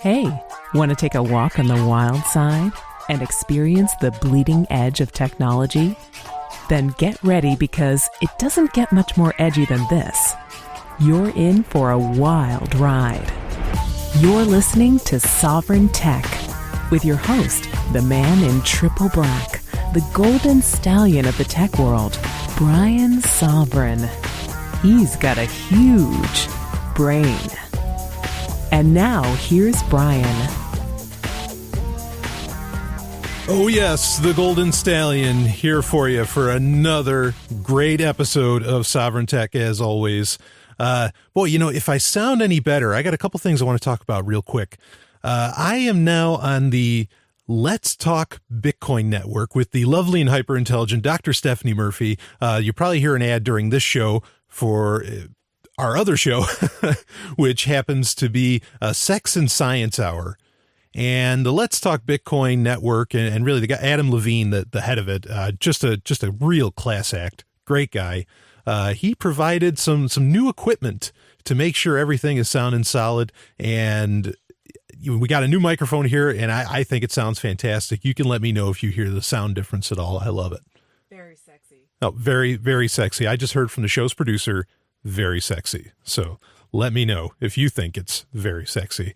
Hey, want to take a walk on the wild side and experience the bleeding edge of technology? Then get ready, because it doesn't get much more edgy than this. You're in for a wild ride. You're listening to Sovryn Tech with your host, the man in triple black, the golden stallion of the tech world, Brian Sovryn. He's got a huge brain. And now, here's Brian. Oh yes, the Golden Stallion here for you for another great episode of Sovryn Tech, as always. Boy, you know, if I sound any better, I got a couple things I want to talk about real quick. I am now on the Let's Talk Bitcoin network with the lovely and hyper-intelligent Dr. Stephanie Murphy. You probably hear an ad during this show for our other show, which happens to be a Sex and Science Hour. And the Let's Talk Bitcoin network, and really the guy, Adam Levine, the head of it, just a real class act. Great guy. He provided some new equipment to make sure everything is sound and solid. And we got a new microphone here, and I think it sounds fantastic. You can let me know if you hear the sound difference at all. I love it. Very sexy. Oh, very, very sexy. I just heard from the show's producer, very sexy. So let me know if you think it's very sexy.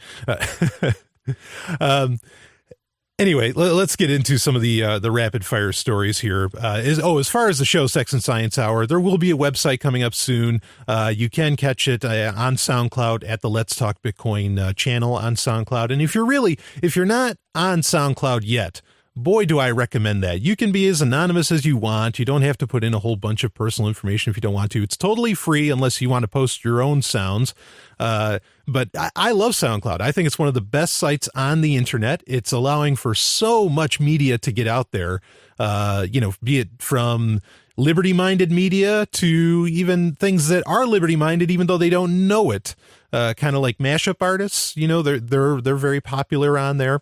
Anyway, let's get into some of the rapid fire stories here. As far as the show Sex and Science Hour, there will be a website coming up soon. You can catch it on SoundCloud at the Let's Talk Bitcoin channel on SoundCloud. And if you're not on SoundCloud yet, boy, do I recommend that. You can be as anonymous as you want. You don't have to put in a whole bunch of personal information if you don't want to. It's totally free unless you want to post your own sounds. But I love SoundCloud. I think it's one of the best sites on the internet. It's allowing for so much media to get out there, be it from liberty-minded media to even things that are liberty-minded, even though they don't know it. Kind of like mashup artists, they're very popular on there.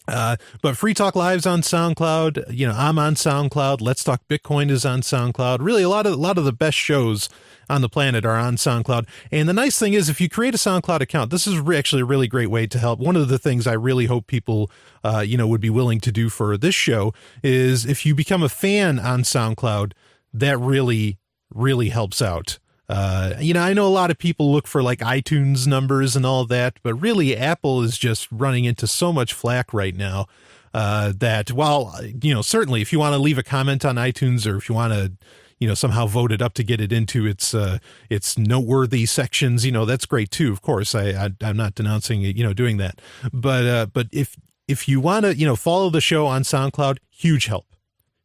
But Free Talk Live's on SoundCloud. I'm on SoundCloud. Let's Talk Bitcoin is on SoundCloud. Really, a lot of the best shows on the planet are on SoundCloud. And the nice thing is, if you create a SoundCloud account, this is actually a really great way to help. One of the things I really hope people, would be willing to do for this show is if you become a fan on SoundCloud, that really, really helps out. I know a lot of people look for like iTunes numbers and all that, but really Apple is just running into so much flack right now, that while, certainly if you want to leave a comment on iTunes, or if you want to, somehow vote it up to get it into its noteworthy sections, that's great too. Of course, I'm not denouncing it, doing that, but if you want to, follow the show on SoundCloud, huge help.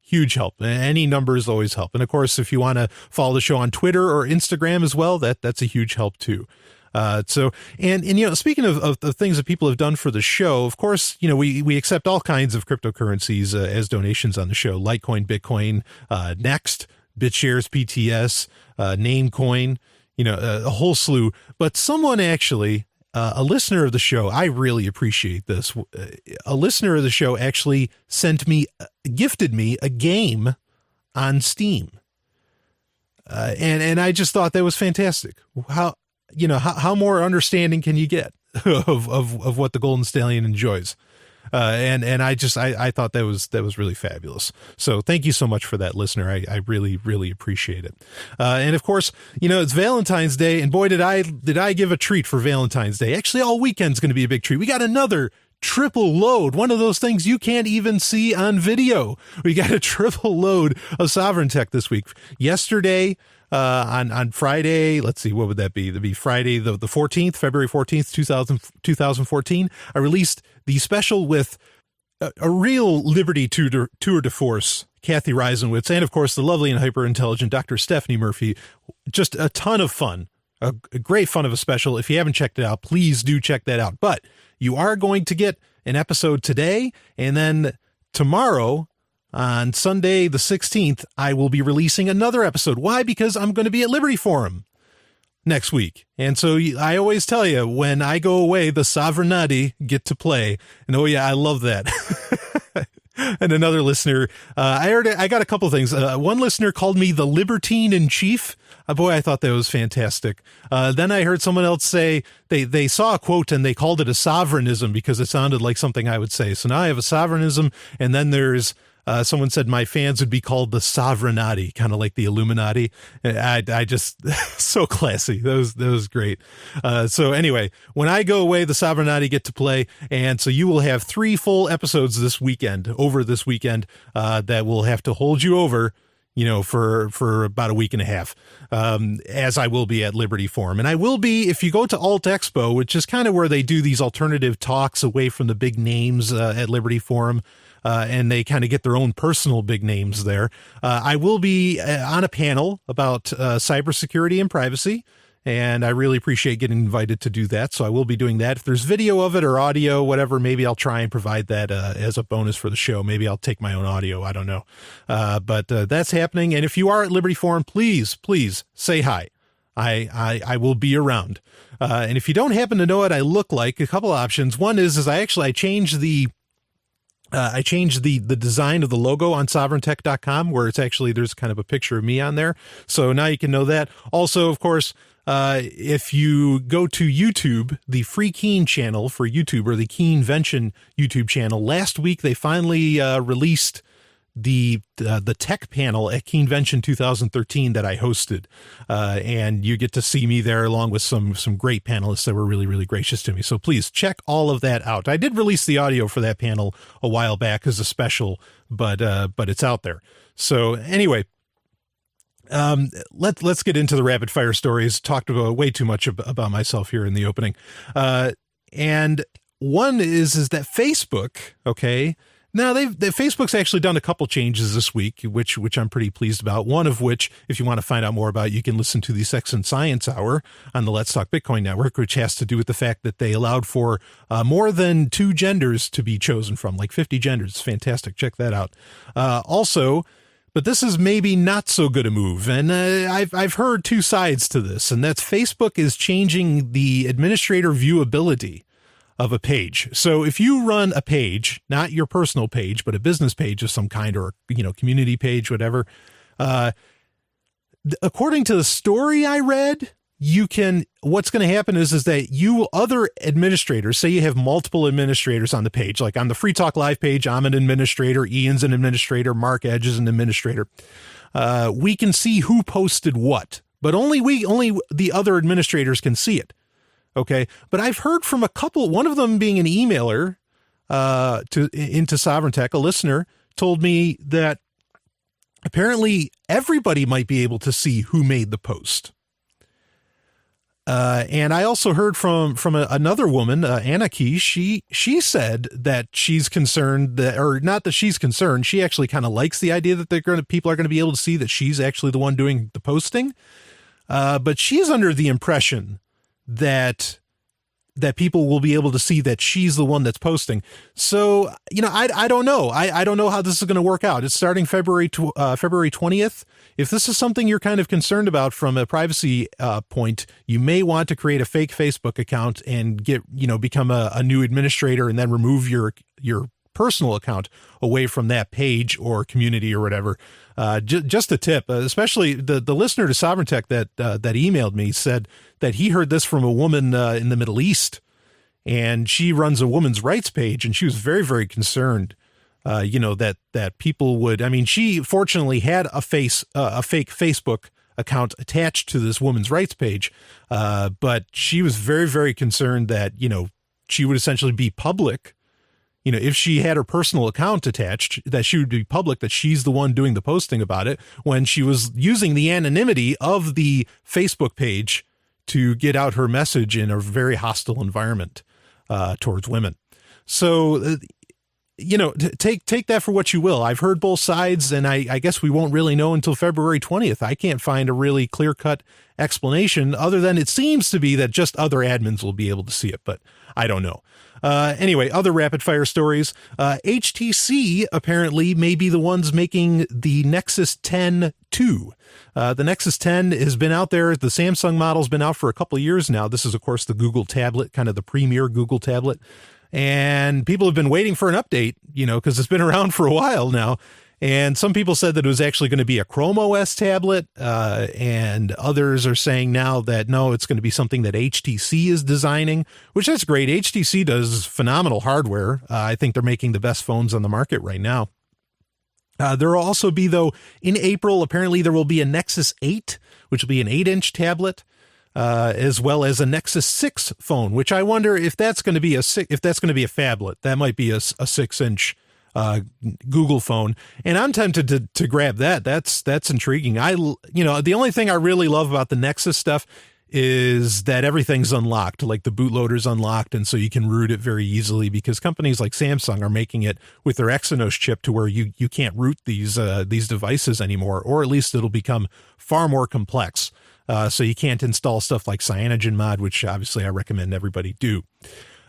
Huge help. Any numbers always help. And of course, if you want to follow the show on Twitter or Instagram as well, that's a huge help too. Speaking of things that people have done for the show, of course, we accept all kinds of cryptocurrencies as donations on the show. LITECOIN, Bitcoin, Next, BITSHARES PTS, NAMECOIN, a whole slew. But someone actually, a listener of the show, I really appreciate this. A listener of the show actually gifted me a game on Steam. And I just thought that was fantastic. How more understanding can you get of what the Golden Stallion enjoys? And I thought that was really fabulous. So thank you so much for that, listener. I really, really appreciate it. And of course, it's Valentine's Day, and boy, did I give a treat for Valentine's Day. Actually, all weekend's going to be a big treat. We got another triple load, one of those things you can't even see on video. We got a triple load of Sovryn Tech this week. Yesterday, on Friday, let's see, what would that be? That'd be Friday, the 14th, February 14th, 2014. I released the special with a real Liberty tour de force, Kathy Reisenwitz, and of course the lovely and hyper-intelligent Dr. Stephanie Murphy. Just a ton of fun, a great fun of a special. If you haven't checked it out, please do check that out. But you are going to get an episode today, and then tomorrow, on Sunday the 16th, I will be releasing another episode. Why? Because I'm going to be at Liberty Forum next week. And so I always tell you, when I go away, the Sovrynati get to play. And oh yeah, I love that. And another listener, I got a couple things. One listener called me the libertine in chief. Boy, I thought that was fantastic. Then I heard someone else say they saw a quote and they called it a sovereignism because it sounded like something I would say. So now I have a sovereignism. And then there's someone said my fans would be called the Sovrynati, kind of like the Illuminati. I just, so classy. That was great. So anyway, when I go away, the Sovrynati get to play. And so you will have 3 full episodes over this weekend, that will have to hold you over, for about a week and a half, as I will be at Liberty Forum. And I will be, if you go to Alt Expo, which is kind of where they do these alternative talks away from the big names at Liberty Forum, and they kind of get their own personal big names there. I will be on a panel about cybersecurity and privacy, and I really appreciate getting invited to do that. So I will be doing that. If there's video of it or audio, whatever, maybe I'll try and provide that as a bonus for the show. Maybe I'll take my own audio. I don't know. But that's happening. And if you are at Liberty Forum, please say hi. I will be around. And if you don't happen to know what I look like, a couple options. One is I changed the design of the logo on sovryntech.com, where there's kind of a picture of me on there. So now you can know that. Also, of course, if you go to YouTube, the Free Keen channel for YouTube, or the Keenvention YouTube channel, last week they finally released the tech panel at Keenvention 2013 that I hosted, and you get to see me there along with some great panelists that were really, really gracious to me. So please check all of that out. I did release the audio for that panel a while back as a special, but it's out there. So anyway, let's get into the rapid fire stories. Talked about way too much about myself here in the opening, and one is that Facebook, okay. Now, Facebook's actually done a couple changes this week, which I'm pretty pleased about. One of which, if you want to find out more about, you can listen to the Sex and Science Hour on the Let's Talk Bitcoin Network, which has to do with the fact that they allowed for more than 2 genders to be chosen from, like 50 genders. It's fantastic. Check that out. Also, but this is maybe not so good a move, and I've heard 2 sides to this, and that's Facebook is changing the administrator viewability of a page. So if you run a page, not your personal page, but a business page of some kind, or, community page, whatever, according to the story I read, what's going to happen is that other administrators, say you have multiple administrators on the page, like on the Free Talk Live page, I'm an administrator, Ian's an administrator, Mark Edge is an administrator. We can see who posted what, but only the other administrators can see it. Okay, but I've heard from a couple, one of them being an emailer into Sovryn Tech, a listener, told me that apparently everybody might be able to see who made the post. And I also heard from another woman, Anaki. She said that she's concerned or not that she's concerned. She actually kind of likes the idea that people are going to be able to see that she's actually the one doing the posting. But she's under the impression that people will be able to see that she's the one that's posting. So, I don't know. I don't know how this is going to work out. It's starting February 20th. If this is something you're kind of concerned about from a privacy point, you may want to create a fake Facebook account and become a new administrator, and then remove your personal account away from that page or community or whatever. Just a tip, especially the listener to Sovryn Tech that emailed me said that he heard this from a woman in the Middle East, and she runs a women's rights page, and she was very, very concerned, that people would. I mean, she fortunately had a fake Facebook account attached to this women's rights page, but she was very, very concerned that she would essentially be public. If she had her personal account attached, that she would be public, that she's the one doing the posting about it, when she was using the anonymity of the Facebook page to get out her message in a very hostile environment towards women. So, take that for what you will. I've heard both sides, and I guess we won't really know until February 20th. I can't find a really clear-cut explanation other than it seems to be that just other admins will be able to see it, but I don't know. Anyway, other rapid fire stories. HTC apparently may be the ones making the Nexus 10 2. The Nexus 10 has been out there. The Samsung model's been out for a couple of years now. This is, of course, the Google tablet, kind of the premier Google tablet. And people have been waiting for an update, because it's been around for a while now. And some people said that it was actually going to be a Chrome OS tablet, and others are saying now that no, it's going to be something that HTC is designing, which is great. HTC does phenomenal hardware. I think they're making the best phones on the market right now. There will also be, though, in April, apparently there will be a Nexus 8, which will be an 8-inch tablet, as well as a Nexus 6 phone, which I wonder if that's going to be a phablet. That might be a 6-inch Google phone, and I'm tempted to grab that. That's intriguing. The only thing I really love about the Nexus stuff is that everything's unlocked, like the bootloader's unlocked, and so you can root it very easily, because companies like Samsung are making it with their Exynos chip to where you can't root these devices anymore, or at least it'll become far more complex. So you can't install stuff like CyanogenMod, which obviously I recommend everybody do.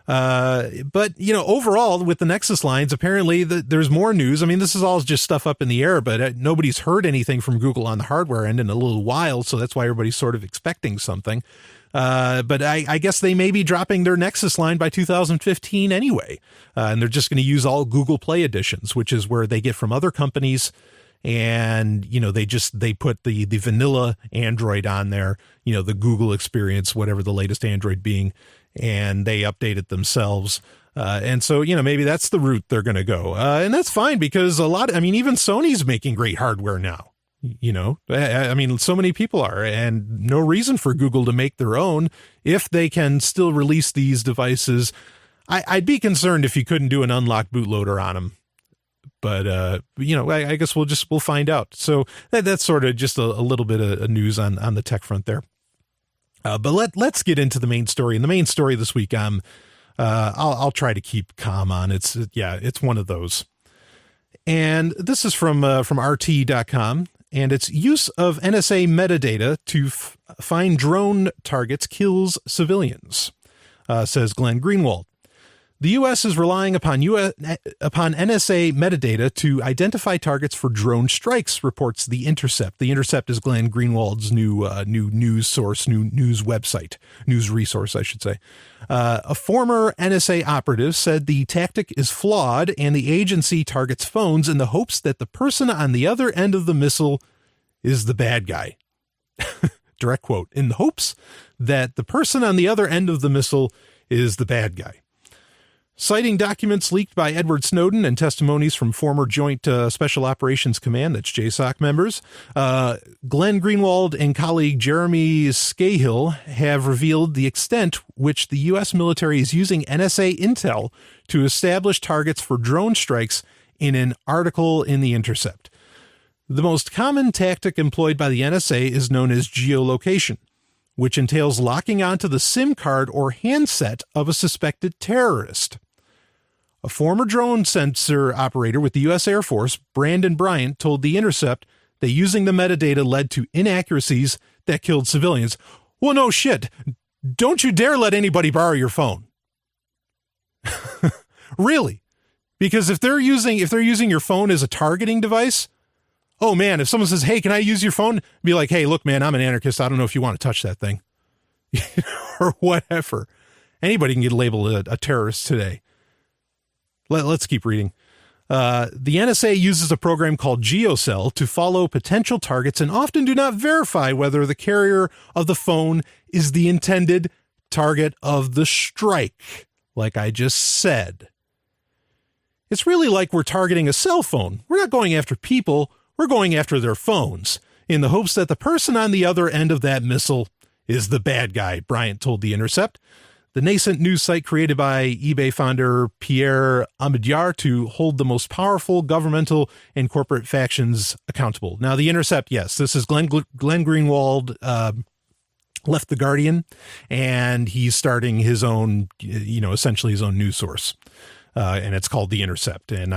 But overall with the Nexus lines, apparently there's more news. I mean, this is all just stuff up in the air, but nobody's heard anything from Google on the hardware end in a little while. So that's why everybody's sort of expecting something. But I guess they may be dropping their Nexus line by 2015 anyway. And they're just going to use all Google Play editions, which is where they get from other companies. And, they put the vanilla Android on there, the Google experience, whatever the latest Android being, and they update it themselves. And so, maybe that's the route they're going to go. And that's fine, because even Sony's making great hardware now, so many people are, and no reason for Google to make their own if they can still release these devices. I'd be concerned if you couldn't do an unlocked bootloader on them. But, I guess we'll find out. So that's sort of just a little bit of news on the tech front there. But let's get into the main story. And the main story this week, I'll try to keep calm on. It's one of those. And this is from RT.com, and it's use of NSA metadata to find drone targets kills civilians, says Glenn Greenwald. The U.S. is relying upon NSA metadata to identify targets for drone strikes, reports The Intercept. The Intercept is Glenn Greenwald's new news source, new news website, news resource, I should say. A former NSA operative said the tactic is flawed, and the agency targets phones in the hopes that the person on the other end of the missile is the bad guy. Direct quote, in the hopes that the person on the other end of the missile is the bad guy. Citing documents leaked by Edward Snowden and testimonies from former Joint Special Operations Command, that's JSOC members, Glenn Greenwald and colleague Jeremy Scahill have revealed the extent which the U.S. military is using NSA intel to establish targets for drone strikes in an article in The Intercept. The most common tactic employed by the NSA is known as geolocation, which entails locking onto the SIM card or handset of a suspected terrorist. A former drone sensor operator with the U.S. Air Force, Brandon Bryant, told The Intercept that using the metadata led to inaccuracies that killed civilians. Well, no shit. Don't you dare let anybody borrow your phone. Really? Because if they're using your phone as a targeting device, oh man, if someone says, hey, can I use your phone? Be like, hey, look, man, I'm an anarchist. I don't know if you want to touch that thing. Or whatever. Anybody can get labeled a terrorist today. Let's keep reading. The NSA uses a program called GeoCell to follow potential targets and often do not verify whether the carrier of the phone is the intended target of the strike, like I just said. It's really like we're targeting a cell phone. We're not going after people. We're going after their phones in the hopes that the person on the other end of that missile is the bad guy, Bryant told The Intercept, the nascent news site created by eBay founder Pierre Omidyar to hold the most powerful governmental and corporate factions accountable. Now, The Intercept, yes, this is Glenn Greenwald, left The Guardian, and he's starting his own, essentially his own news source. And it's called The Intercept, and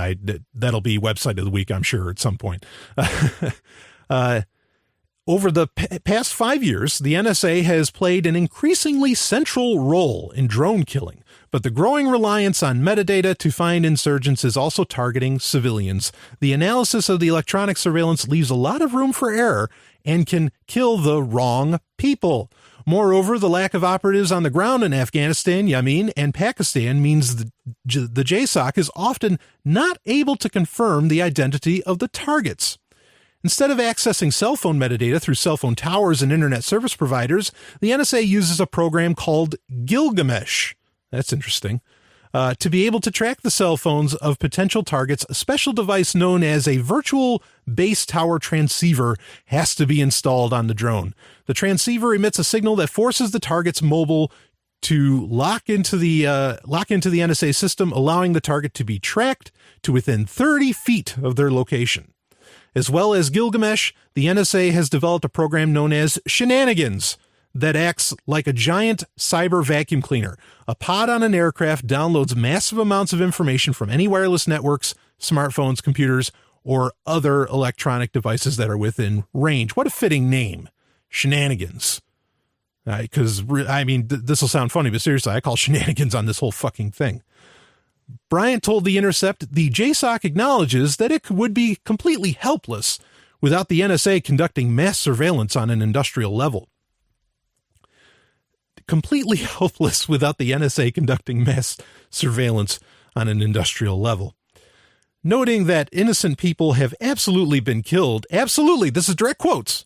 that'll be website of the week, I'm sure, at some point. Over the past 5 years, the NSA has played an increasingly central role in drone killing, but the growing reliance on metadata to find insurgents is also targeting civilians. The analysis of the electronic surveillance leaves a lot of room for error and can kill the wrong people. Moreover, the lack of operatives on the ground in Afghanistan, Yemen, and Pakistan means the JSOC is often not able to confirm the identity of the targets. Instead of accessing cell phone metadata through cell phone towers and internet service providers, the NSA uses a program called Gilgamesh. That's interesting. To be able to track the cell phones of potential targets, a special device known as a virtual base tower transceiver has to be installed on the drone. The transceiver emits a signal that forces the target's mobile to lock into the NSA system, allowing the target to be tracked to within 30 feet of their location. As well as Gilgamesh, the NSA has developed a program known as Shenanigans that acts like a giant cyber vacuum cleaner. A pod on an aircraft downloads massive amounts of information from any wireless networks, smartphones, computers, or other electronic devices that are within range. What a fitting name, Shenanigans. Because, this will sound funny, but seriously, I call shenanigans on this whole fucking thing. Bryant told The Intercept the JSOC acknowledges that it would be completely helpless without the NSA conducting mass surveillance on an industrial level. Completely helpless without the NSA conducting mass surveillance on an industrial level. Noting that innocent people have absolutely been killed, absolutely, this is direct quotes,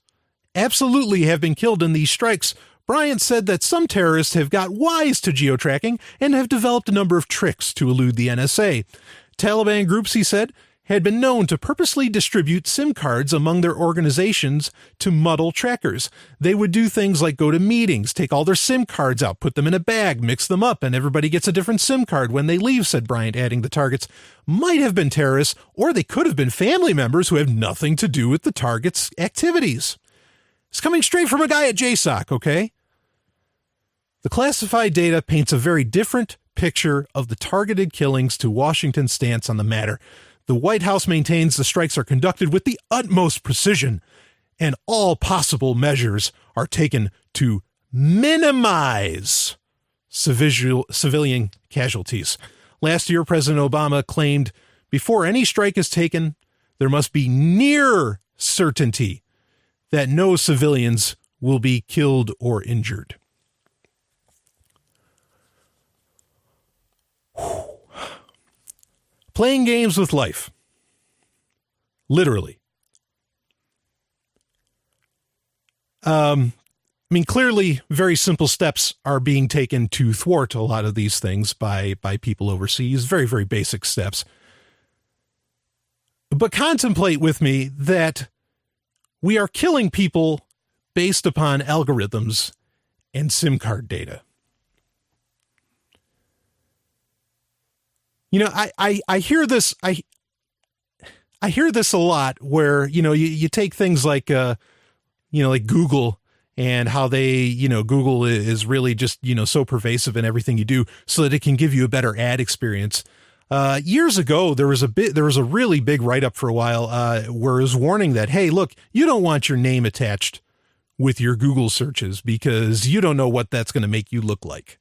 absolutely have been killed in these strikes, Bryant said that some terrorists have got wise to geotracking and have developed a number of tricks to elude the NSA. Taliban groups, he said, had been known to purposely distribute SIM cards among their organizations to muddle trackers. They would do things like go to meetings, take all their SIM cards out, put them in a bag, mix them up, and everybody gets a different SIM card when they leave, said Bryant, adding the targets might have been terrorists, or they could have been family members who have nothing to do with the target's activities. It's coming straight from a guy at JSOC, okay? The classified data paints a very different picture of the targeted killings to Washington's stance on the matter. The White House maintains the strikes are conducted with the utmost precision, and all possible measures are taken to minimize civilian casualties. Last year, President Obama claimed, before any strike is taken, there must be near certainty that no civilians will be killed or injured. Playing games with life. Literally. Clearly, very simple steps are being taken to thwart a lot of these things by people overseas. Very, very basic steps. But contemplate with me that we are killing people based upon algorithms and SIM card data. You know, I hear this, I hear this a lot where, you take things like, like Google and how they, Google is really just, so pervasive in everything you do so that it can give you a better ad experience. Years ago, there was a really big write-up for a while, where it was warning that, hey, look, you don't want your name attached with your Google searches because you don't know what that's going to make you look like.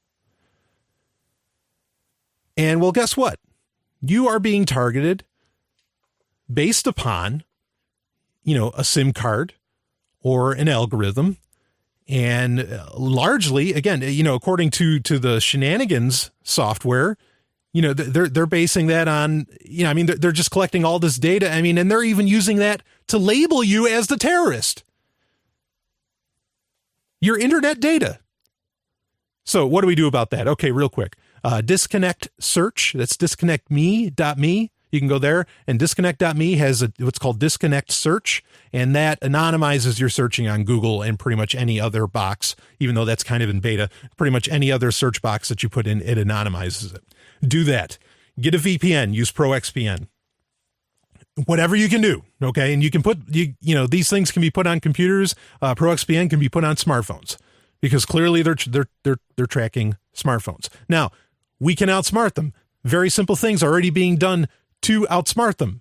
And well, guess what? You are being targeted based upon, a SIM card or an algorithm. And largely, again, according to the Shenanigans software, they're basing that on, they're just collecting all this data. And they're even using that to label you as the terrorist. Your internet data. So what do we do about that? Okay, real quick. Disconnect search. That's disconnectme.me. You can go there, and disconnect.me has what's called disconnect search, and that anonymizes your searching on Google and pretty much any other box, even though that's kind of in beta. Pretty much any other search box that you put in, it anonymizes it. Do that. Get a VPN. Use ProXPN. Whatever you can do, okay? And you can put, these things can be put on computers. ProXPN can be put on smartphones because clearly they're tracking smartphones. Now, we can outsmart them. Very simple things are already being done to outsmart them,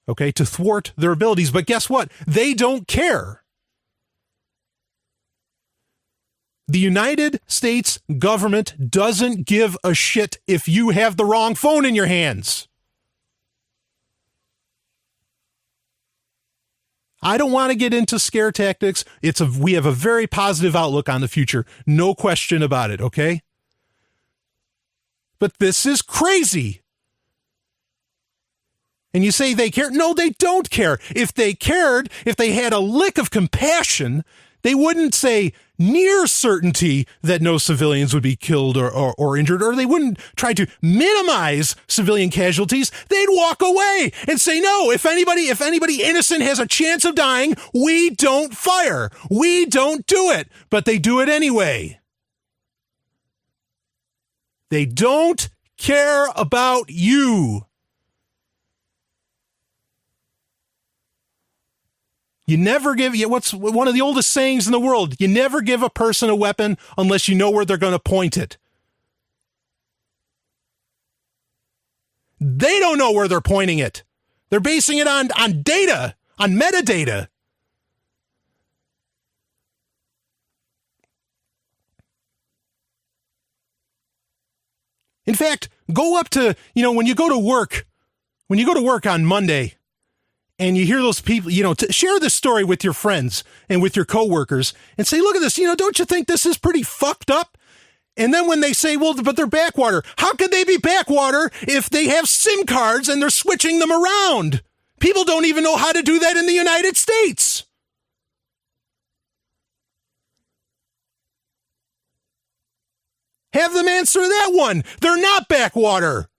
okay, to thwart their abilities. But guess what? They don't care. The United States government doesn't give a shit if you have the wrong phone in your hands. I don't want to get into scare tactics. We have a very positive outlook on the future. No question about it, okay? But this is crazy. And you say they care? No, they don't care. If they cared, if they had a lick of compassion, they wouldn't say near certainty that no civilians would be killed or injured, or they wouldn't try to minimize civilian casualties. They'd walk away and say, no, if anybody innocent has a chance of dying, we don't fire. We don't do it. But they do it anyway. They don't care about you. You never give, what's one of the oldest sayings in the world? You never give a person a weapon unless you know where they're going to point it. They don't know where they're pointing it. They're basing it on data, on metadata. In fact, go up to, when you go to work on Monday, and you hear those people, share this story with your friends and with your coworkers and say, look at this, don't you think this is pretty fucked up? And then when they say, well, but they're backwater. How could they be backwater if they have SIM cards and they're switching them around? People don't even know how to do that in the United States. Have them answer that one. They're not backwater.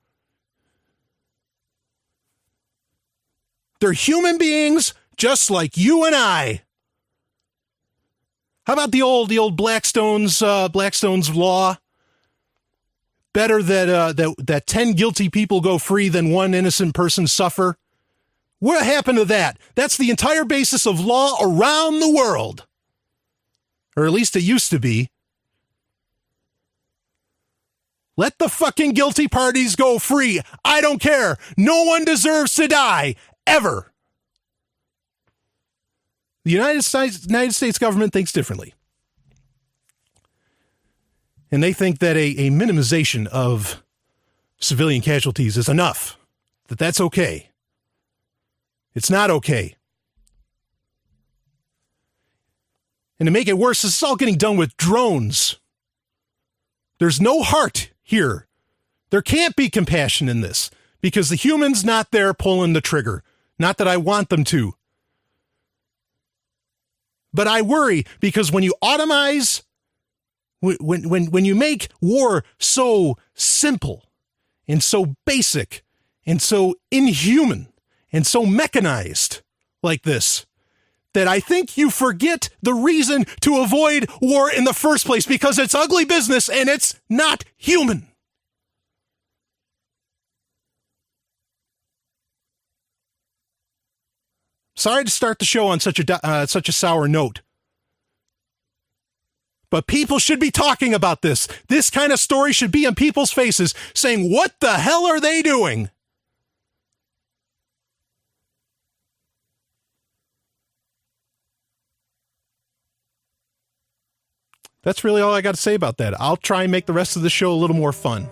They're human beings just like you and I. How about the old Blackstone's law? Better that 10 guilty people go free than one innocent person suffer. What happened to that? That's the entire basis of law around the world. Or at least it used to be. Let the fucking guilty parties go free. I don't care. No one deserves to die. Ever. The United States government thinks differently. And they think that a minimization of civilian casualties is enough. That's okay. It's not okay. And to make it worse, this is all getting done with drones. There's no heart here. There can't be compassion in this because the human's not there pulling the trigger. Not that I want them to. But I worry because when you automize, when you make war so simple and so basic and so inhuman and so mechanized like this, that I think you forget the reason to avoid war in the first place because it's ugly business and it's not human. Sorry to start the show on such a sour note. But people should be talking about this. This kind of story should be in people's faces saying, what the hell are they doing? That's really all I got to say about that. I'll try and make the rest of the show a little more fun.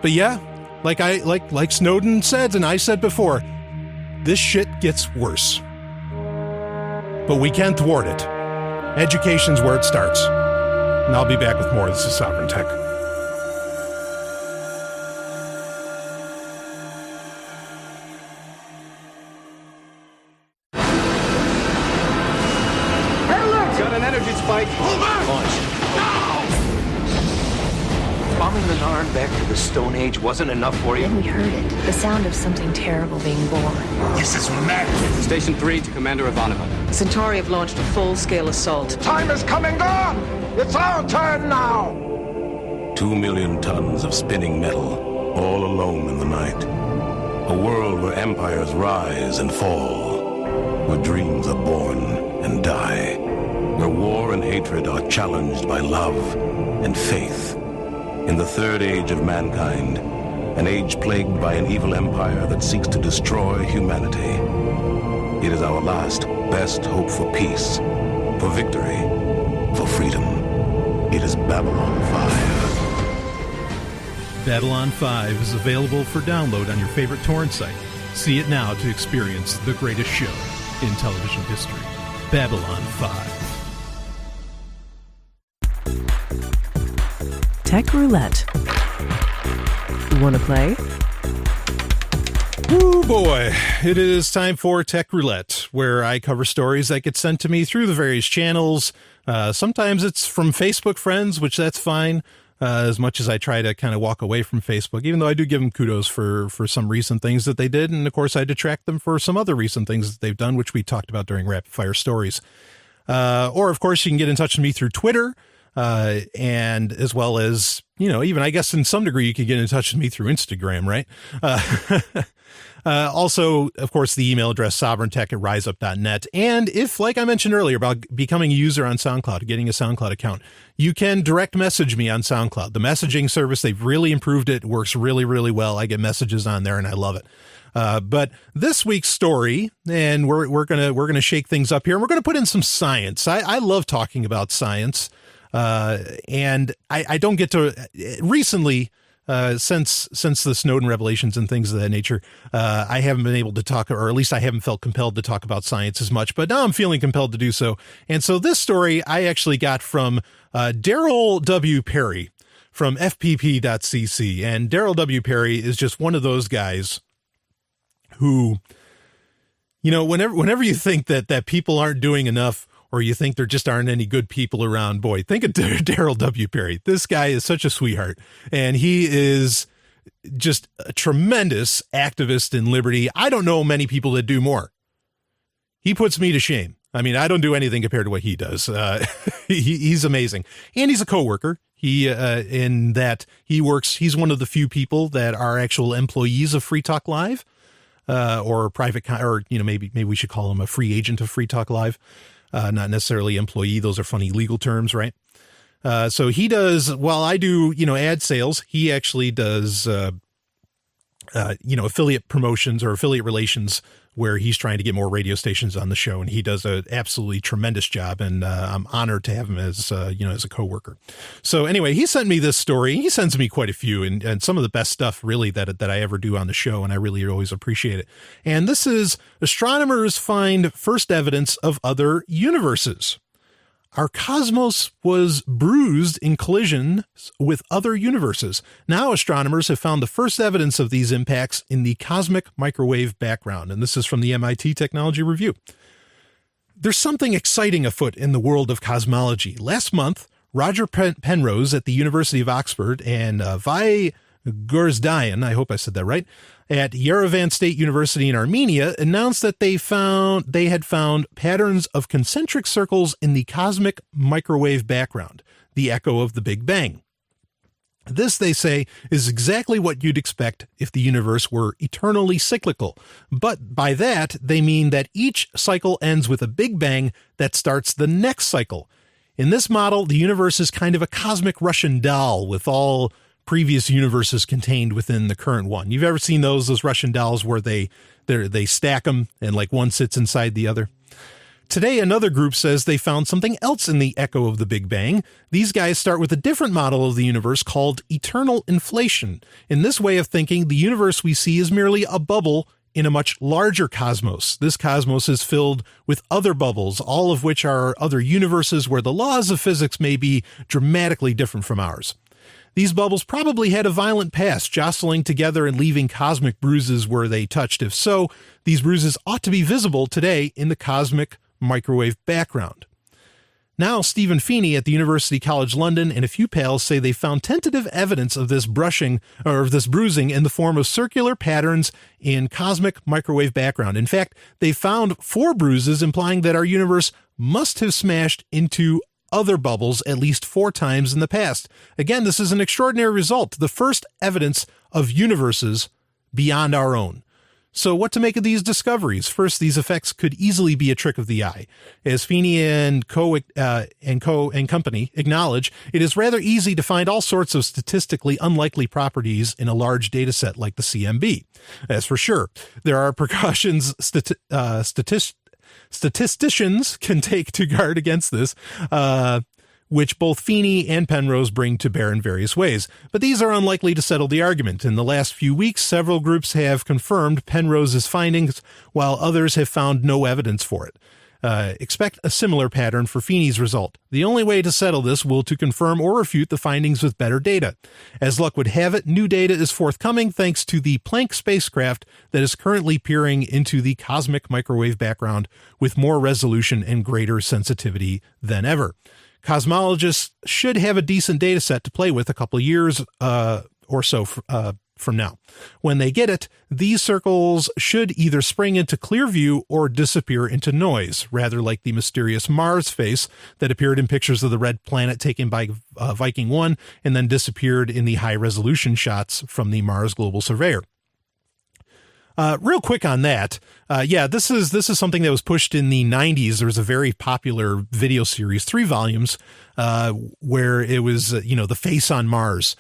But yeah, like Snowden said and I said before, this shit gets worse. But we can thwart it. Education's where it starts. And I'll be back with more. This is Sovereign Tech. Hey, look! Got an energy spike. Hold on! Launch. Bombing the Narn back to the Stone Age wasn't enough for you? Then we heard it. The sound of something terrible being born. This is madness. Station 3 to Commander Ivanova. Centauri have launched a full-scale assault. Time is coming on! It's our turn now! 2 million tons of spinning metal, all alone in the night. A world where empires rise and fall, where dreams are born and die, where war and hatred are challenged by love and faith. In the third age of mankind, an age plagued by an evil empire that seeks to destroy humanity. It is our last, best hope for peace, for victory, for freedom. It is Babylon 5. Babylon 5 is available for download on your favorite torrent site. See it now to experience the greatest show in television history, Babylon 5. Tech Roulette. Want to play? Oh boy, it is time for Tech Roulette, where I cover stories that get sent to me through the various channels. Sometimes it's from Facebook friends, which that's fine, as much as I try to kind of walk away from Facebook, even though I do give them kudos for some recent things that they did. And of course, I detract them for some other recent things that they've done, which we talked about during Rapid Fire Stories. Or, of course, you can get in touch with me through Twitter, and as well as, even I guess in some degree you could get in touch with me through Instagram, right? Also, of course, the email address sovereigntech@riseup.net. And if, like I mentioned earlier, about becoming a user on SoundCloud, getting a SoundCloud account, you can direct message me on SoundCloud. The messaging service, they've really improved it. It works really, really well. I get messages on there and I love it. But this week's story, and we're gonna shake things up here, and we're gonna put in some science. I love talking about science, and I don't get to recently. Since the Snowden revelations and things of that nature, I haven't been able to talk, or at least I haven't felt compelled to talk about science as much, but now I'm feeling compelled to do so. And so this story I actually got from Daryl W. Perry from fpp.cc. And Daryl W. Perry is just one of those guys who, whenever you think that people aren't doing enough, or you think there just aren't any good people around, boy, think of Daryl W. Perry. This guy is such a sweetheart, and he is just a tremendous activist in liberty. I don't know many people that do more. He puts me to shame. I mean, I don't do anything compared to what he does. He's amazing. And he's a coworker. In that he's one of the few people that are actual employees of Free Talk Live, or private, maybe we should call him a free agent of Free Talk Live. Not necessarily employee. Those are funny legal terms, right? So he does, while I do, ad sales, he actually does, affiliate promotions or affiliate relations, where he's trying to get more radio stations on the show. And he does an absolutely tremendous job. And I'm honored to have him as a coworker. So anyway, he sent me this story. He sends me quite a few and some of the best stuff really that I ever do on the show. And I really always appreciate it. And this is astronomers find first evidence of other universes. Our cosmos was bruised in collisions with other universes. Now astronomers have found the first evidence of these impacts in the cosmic microwave background. And this is from the MIT Technology Review. There's something exciting afoot in the world of cosmology. Last month, Roger Penrose at the University of Oxford and Vi Gurzdayan, I hope I said that right, at Yerevan State University in Armenia announced that they had found patterns of concentric circles in the cosmic microwave background, the echo of the Big Bang. This, they say, is exactly what you'd expect if the universe were eternally cyclical. But by that, they mean that each cycle ends with a Big Bang that starts the next cycle. In this model, the universe is kind of a cosmic Russian doll with all previous universes contained within the current one. You've ever seen those Russian dolls where they stack them and like one sits inside the other? Today, another group says they found something else in the echo of the Big Bang. These guys start with a different model of the universe called eternal inflation. In this way of thinking, the universe we see is merely a bubble in a much larger cosmos. This cosmos is filled with other bubbles, all of which are other universes where the laws of physics may be dramatically different from ours. These bubbles probably had a violent past, jostling together and leaving cosmic bruises where they touched. If so, these bruises ought to be visible today in the cosmic microwave background. Now, Stephen Feeney at the University College London and a few pals say they found tentative evidence of this bruising in the form of circular patterns in cosmic microwave background. In fact, they found 4 bruises implying that our universe must have smashed into other bubbles at least 4 times in the past. Again, this is an extraordinary result, the first evidence of universes beyond our own. So what to make of these discoveries? First, these effects could easily be a trick of the eye. As Feeney and company acknowledge, it is rather easy to find all sorts of statistically unlikely properties in a large data set like the CMB. As for sure, there are precautions statisticians can take to guard against this. which both Feeney and Penrose bring to bear in various ways. But these are unlikely to settle the argument. In the last few weeks, several groups have confirmed Penrose's findings, while others have found no evidence for it. Expect a similar pattern for Feeney's result. The only way to settle this will to confirm or refute the findings with better data. As luck would have it, new data is forthcoming thanks to the Planck spacecraft that is currently peering into the cosmic microwave background with more resolution and greater sensitivity than ever. Cosmologists should have a decent data set to play with a couple of years or so from now. When they get it, these circles should either spring into clear view or disappear into noise, rather like the mysterious Mars face that appeared in pictures of the red planet taken by Viking 1 and then disappeared in the high-resolution shots from the Mars Global Surveyor. Real quick on that. This is something that was pushed in the 90s. There was a very popular video series, 3 volumes, where it was, the face on Mars,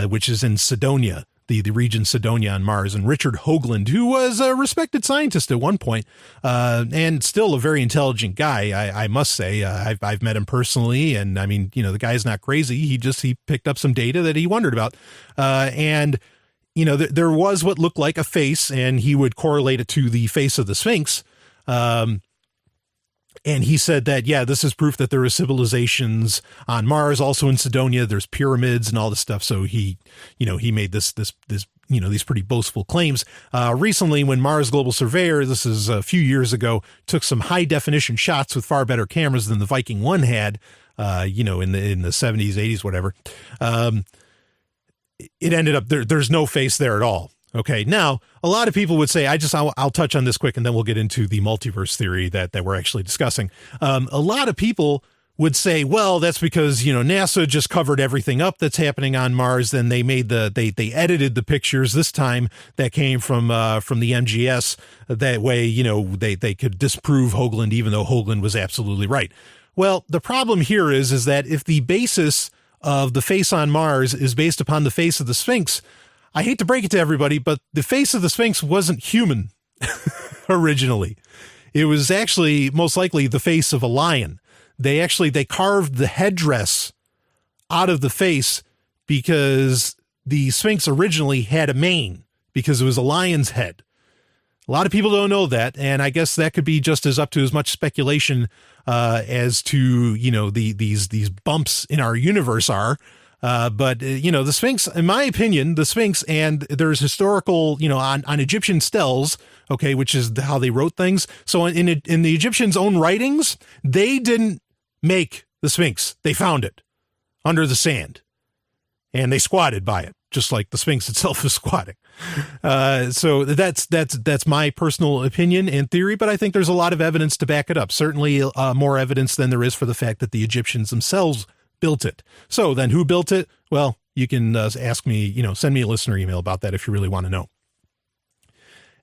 which is in Cydonia, the region Cydonia on Mars. And Richard Hoagland, who was a respected scientist at one point, and still a very intelligent guy, I must say. I've met him personally, and I mean, the guy's not crazy. He picked up some data that he wondered about. There was what looked like a face, and he would correlate it to the face of the Sphinx. And he said that, this is proof that there are civilizations on Mars, also in Cydonia. There's pyramids and all this stuff. So he made this these pretty boastful claims. Recently, when Mars Global Surveyor, this is a few years ago, took some high definition shots with far better cameras than the Viking 1 had, in the 70s, 80s, whatever. It ended up there's no face there at all. Okay. Now, a lot of people would say, I'll touch on this quick and then we'll get into the multiverse theory that we're actually discussing. A lot of people would say, well, that's because, NASA just covered everything up that's happening on Mars. Then they made they edited the pictures this time that came from the MGS. That way, they could disprove Hoagland, even though Hoagland was absolutely right. Well, the problem here is that if the basis of the face on Mars is based upon the face of the Sphinx, I hate to break it to everybody, but the face of the Sphinx wasn't human originally. It was actually most likely the face of a lion. They carved the headdress out of the face because the Sphinx originally had a mane because it was a lion's head. A lot of people don't know that, and I guess that could be just as up to as much speculation as to these bumps in our universe are. But the Sphinx, in my opinion, and there's historical, on Egyptian steles, okay, which is how they wrote things. So in the Egyptians' own writings, they didn't make the Sphinx. They found it under the sand and they squatted by it, just like the Sphinx itself is squatting. So that's my personal opinion and theory, but I think there's a lot of evidence to back it up. Certainly more evidence than there is for the fact that the Egyptians themselves built it. So then who built it? Well, you can ask me, send me a listener email about that if you really want to know.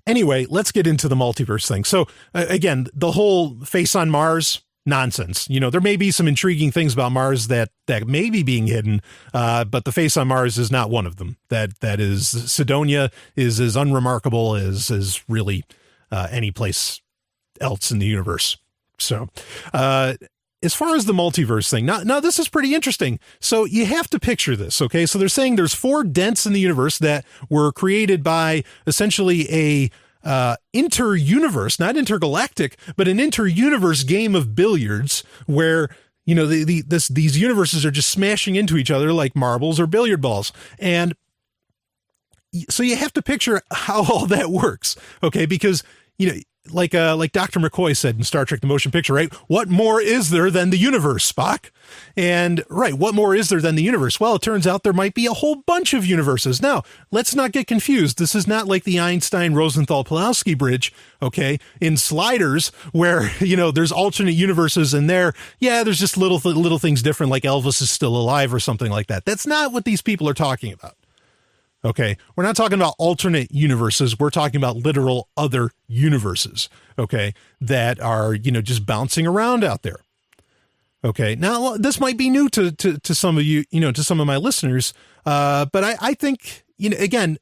Anyway, let's get into the multiverse thing. So again, the whole face on Mars, nonsense. There may be some intriguing things about Mars that may be being hidden, but the face on Mars is not one of them. That is, Cydonia is as unremarkable as really any place else in the universe. So, as far as the multiverse thing, now this is pretty interesting. So you have to picture this, okay? So they're saying there's 4 dents in the universe that were created by essentially a inter-universe, not intergalactic, but an inter-universe game of billiards where, these universes are just smashing into each other like marbles or billiard balls. And so you have to picture how all that works, okay? Because, like Dr. McCoy said in Star Trek: The Motion Picture, right? What more is there than the universe, Spock? And right, what more is there than the universe? Well, it turns out there might be a whole bunch of universes. Now, let's not get confused. This is not like the Einstein-Rosenthal-Pulaski bridge, okay, in Sliders, where, there's alternate universes in there. Yeah, there's just little things different, like Elvis is still alive or something like that. That's not what these people are talking about. Okay, we're not talking about alternate universes. We're talking about literal other universes, okay, that are, just bouncing around out there. Okay, now this might be new to some of you, to some of my listeners, but I think, again,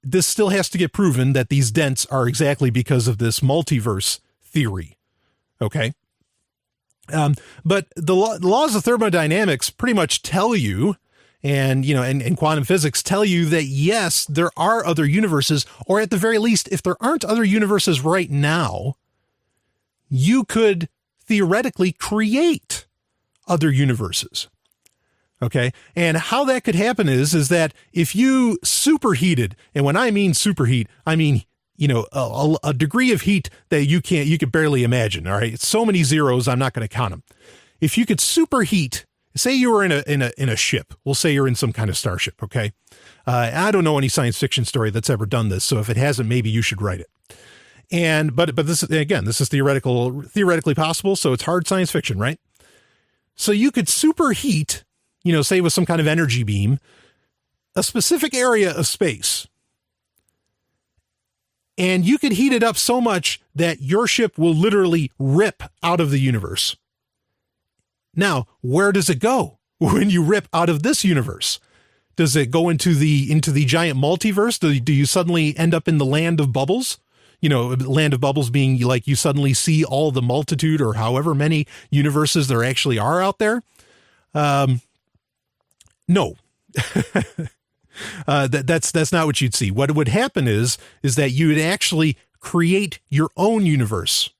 this still has to get proven that these dents are exactly because of this multiverse theory. Okay. But the laws of thermodynamics pretty much tell you, and quantum physics tell you that yes, there are other universes, or at the very least, if there aren't other universes right now, you could theoretically create other universes. Okay. And how that could happen is that if you superheated, and when I mean superheat, I mean, a degree of heat that you could barely imagine. All right. It's so many zeros, I'm not going to count them. If you could superheat, say you were in a ship, we'll say you're in some kind of starship. Okay. I don't know any science fiction story that's ever done this. So if it hasn't, maybe you should write it. But this is theoretically possible. So it's hard science fiction, right? So you could superheat, say with some kind of energy beam, a specific area of space. And you could heat it up so much that your ship will literally rip out of the universe. Now, where does it go when you rip out of this universe? Does it go into the giant multiverse? Do you suddenly end up in the land of bubbles? Land of bubbles being like you suddenly see all the multitude or however many universes there actually are out there. No, that's not what you'd see. What would happen is that you would actually create your own universe.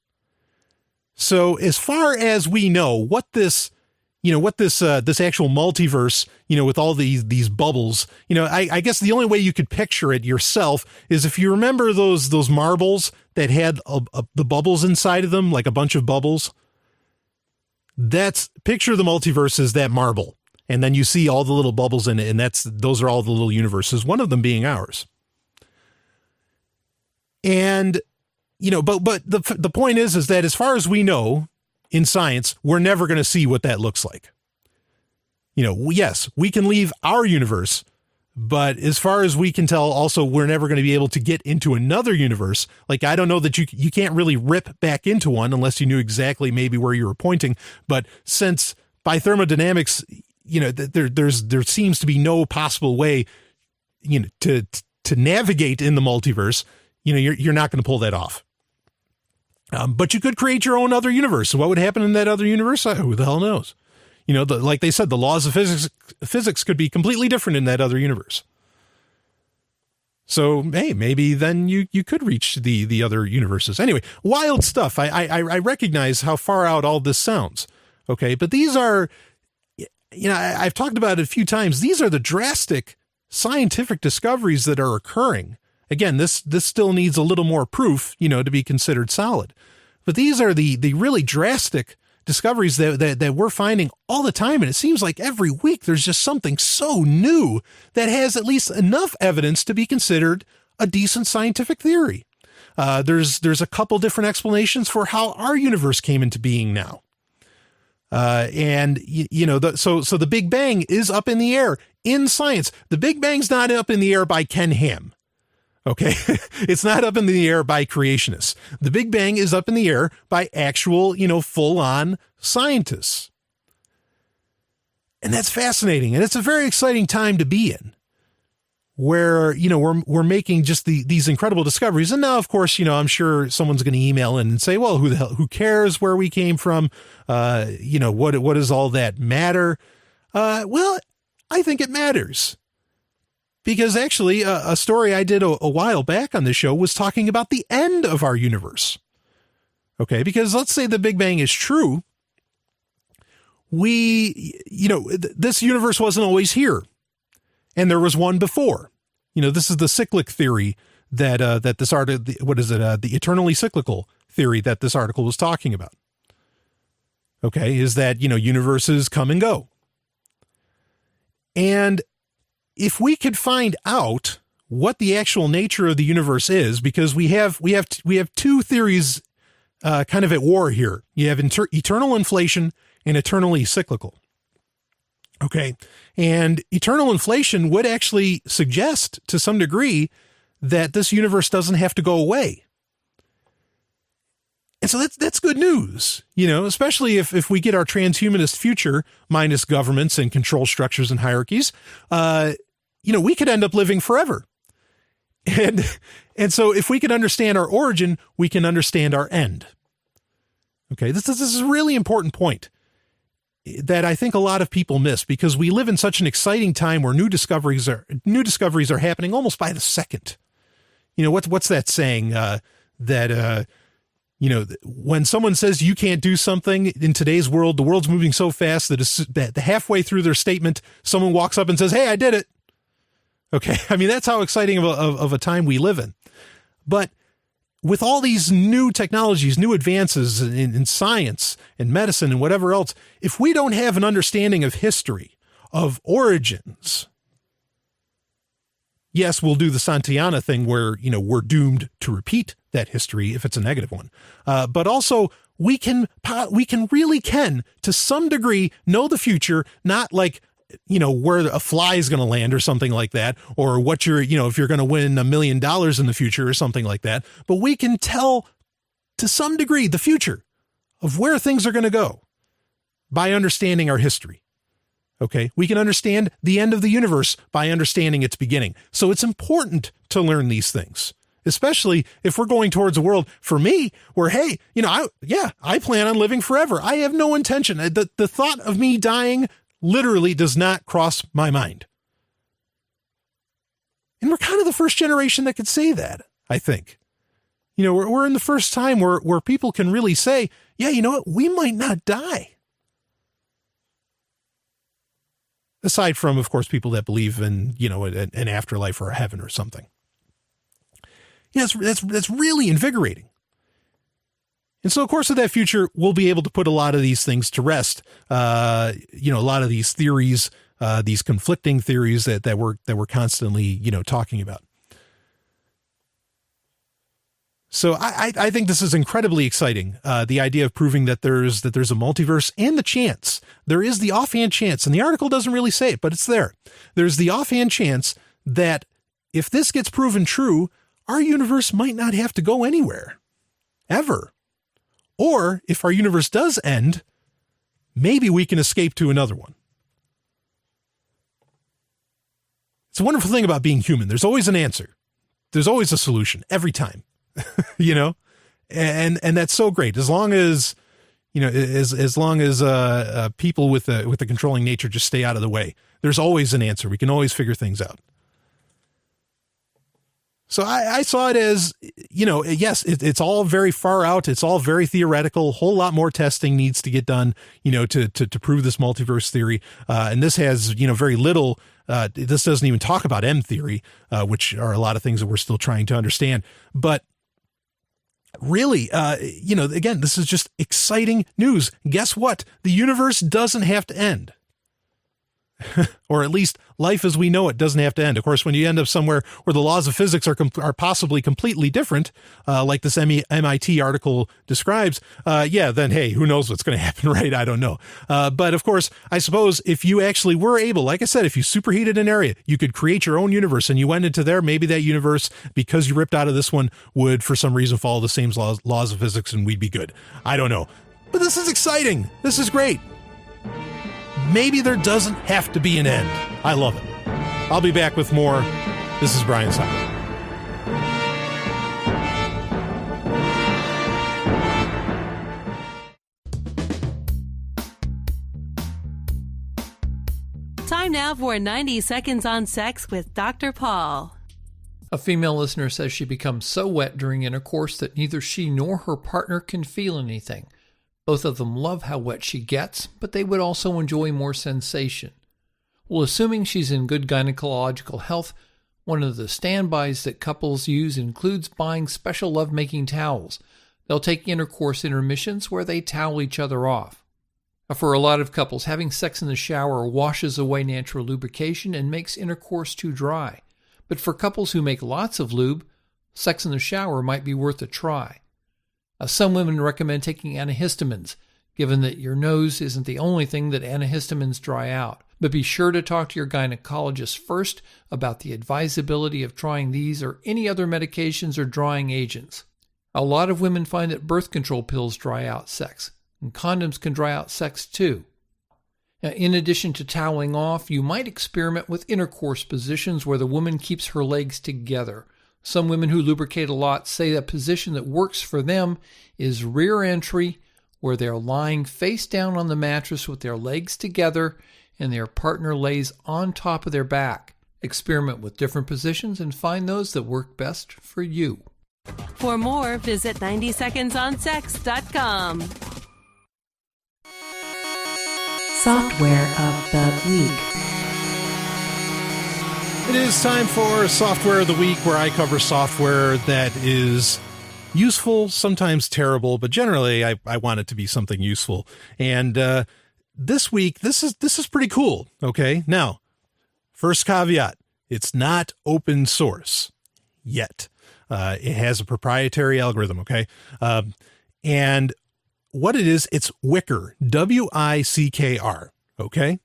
So as far as we know, what this actual multiverse, with all these bubbles, I guess the only way you could picture it yourself is if you remember those marbles that had the bubbles inside of them, like a bunch of bubbles. Picture the multiverse as that marble. And then you see all the little bubbles in it, and those are all the little universes, one of them being ours. And, but the point is that as far as we know in science, we're never going to see what that looks like. Yes, we can leave our universe, but as far as we can tell, also, we're never going to be able to get into another universe. Like, I don't know that you can't really rip back into one unless you knew exactly maybe where you were pointing. But since by thermodynamics, there seems to be no possible way, to navigate in the multiverse, you're not going to pull that off. But you could create your own other universe. So what would happen in that other universe? Who the hell knows? Like they said, the laws of physics could be completely different in that other universe. So, hey, maybe then you could reach the other universes. Anyway, wild stuff. I recognize how far out all this sounds. Okay. But these are, I've talked about it a few times. These are the drastic scientific discoveries that are occurring. Again, this still needs a little more proof, to be considered solid. But these are the really drastic discoveries that we're finding all the time. And it seems like every week there's just something so new that has at least enough evidence to be considered a decent scientific theory. There's a couple different explanations for how our universe came into being now. So the Big Bang is up in the air in science. The Big Bang's not up in the air by Ken Ham. Okay. It's not up in the air by creationists. The Big Bang is up in the air by actual, full on scientists. And that's fascinating. And it's a very exciting time to be in where, we're making just these incredible discoveries. And now, of course, I'm sure someone's going to email in and say, well, who cares where we came from? What does all that matter? Well, I think it matters. Because actually, a story I did a while back on the show was talking about the end of our universe. Okay, because let's say the Big Bang is true. This universe wasn't always here. And there was one before. This is the cyclic theory that this article, the eternally cyclical theory that this article was talking about. Okay, is that, universes come and go. And if we could find out what the actual nature of the universe is, because we have two theories kind of at war here. You have eternal inflation and eternally cyclical. Okay. And eternal inflation would actually suggest to some degree that this universe doesn't have to go away. And so that's good news, especially if we get our transhumanist future minus governments and control structures and hierarchies, we could end up living forever. And so if we can understand our origin, we can understand our end. Okay, this is a really important point that I think a lot of people miss, because we live in such an exciting time where new discoveries are happening almost by the second. You know, what's that saying, when someone says you can't do something in today's world, the world's moving so fast that halfway through their statement, someone walks up and says, "Hey, I did it." Okay. I mean, that's how exciting of a time we live in. But with all these new technologies, new advances in science and medicine and whatever else, if we don't have an understanding of history, of origins, yes, we'll do the Santayana thing where, we're doomed to repeat that history if it's a negative one. But also we really can, to some degree, know the future, not like, where a fly is going to land or something like that, or what if you're going to win $1 million in the future or something like that. But we can tell to some degree the future of where things are going to go by understanding our history. Okay. We can understand the end of the universe by understanding its beginning. So it's important to learn these things, especially if we're going towards a world, for me, where, hey, I plan on living forever. I have no intention. The thought of me dying literally does not cross my mind. And we're kind of the first generation that could say that, I think. We're in the first time where people can really say, yeah, you know what, we might not die. Aside from, of course, people that believe in, an afterlife or a heaven or something. Yeah, that's really invigorating. And so, of course, with that future, we'll be able to put a lot of these things to rest. A lot of these theories, these conflicting theories that we're constantly, talking about. So I think this is incredibly exciting. The idea of proving that there's a multiverse, and the chance. There is the offhand chance, and the article doesn't really say it, but it's there. There's the offhand chance that if this gets proven true, our universe might not have to go anywhere, ever. Or if our universe does end, maybe we can escape to another one. It's a wonderful thing about being human. There's always an answer. There's always a solution every time, and that's so great. As long as, people with the controlling nature just stay out of the way, there's always an answer. We can always figure things out. So I saw it as, yes, it's all very far out. It's all very theoretical. A whole lot more testing needs to get done, to prove this multiverse theory. And this has, very little. This doesn't even talk about M theory, which are a lot of things that we're still trying to understand. But really, again, this is just exciting news. Guess what? The universe doesn't have to end. Or at least life as we know it doesn't have to end. Of course, when you end up somewhere where the laws of physics are possibly completely different, like this MIT article describes, then, hey, who knows what's going to happen, right? I don't know. But of course, I suppose if you actually were able, like I said, if you superheated an area, you could create your own universe, and you went into there, maybe that universe, because you ripped out of this one, would for some reason follow the same laws of physics, and we'd be good. I don't know. But this is exciting. This is great. Maybe there doesn't have to be an end. I love it. I'll be back with more. This is Brian Sovryn. Time now for 90 Seconds on Sex with Dr. Paul. A female listener says she becomes so wet during intercourse that neither she nor her partner can feel anything. Both of them love how wet she gets, but they would also enjoy more sensation. Well, assuming she's in good gynecological health, one of the standbys that couples use includes buying special lovemaking towels. They'll take intercourse intermissions where they towel each other off. For a lot of couples, having sex in the shower washes away natural lubrication and makes intercourse too dry. But for couples who make lots of lube, sex in the shower might be worth a try. Some women recommend taking antihistamines, given that your nose isn't the only thing that antihistamines dry out. But be sure to talk to your gynecologist first about the advisability of trying these or any other medications or drying agents. A lot of women find that birth control pills dry out sex, and condoms can dry out sex too. Now, in addition to toweling off, you might experiment with intercourse positions where the woman keeps her legs together. Some women who lubricate a lot say a position that works for them is rear entry where they're lying face down on the mattress with their legs together and their partner lays on top of their back. Experiment with different positions and find those that work best for you. For more, visit 90secondsonsex.com. Software of the Week. It is time for Software of the Week, where I cover software that is useful, sometimes terrible, but generally I want it to be something useful. And this week, this is pretty cool. Okay, now, first caveat: it's not open source yet. It has a proprietary algorithm. Okay, and what it is, it's Wickr, WICKR. Okay.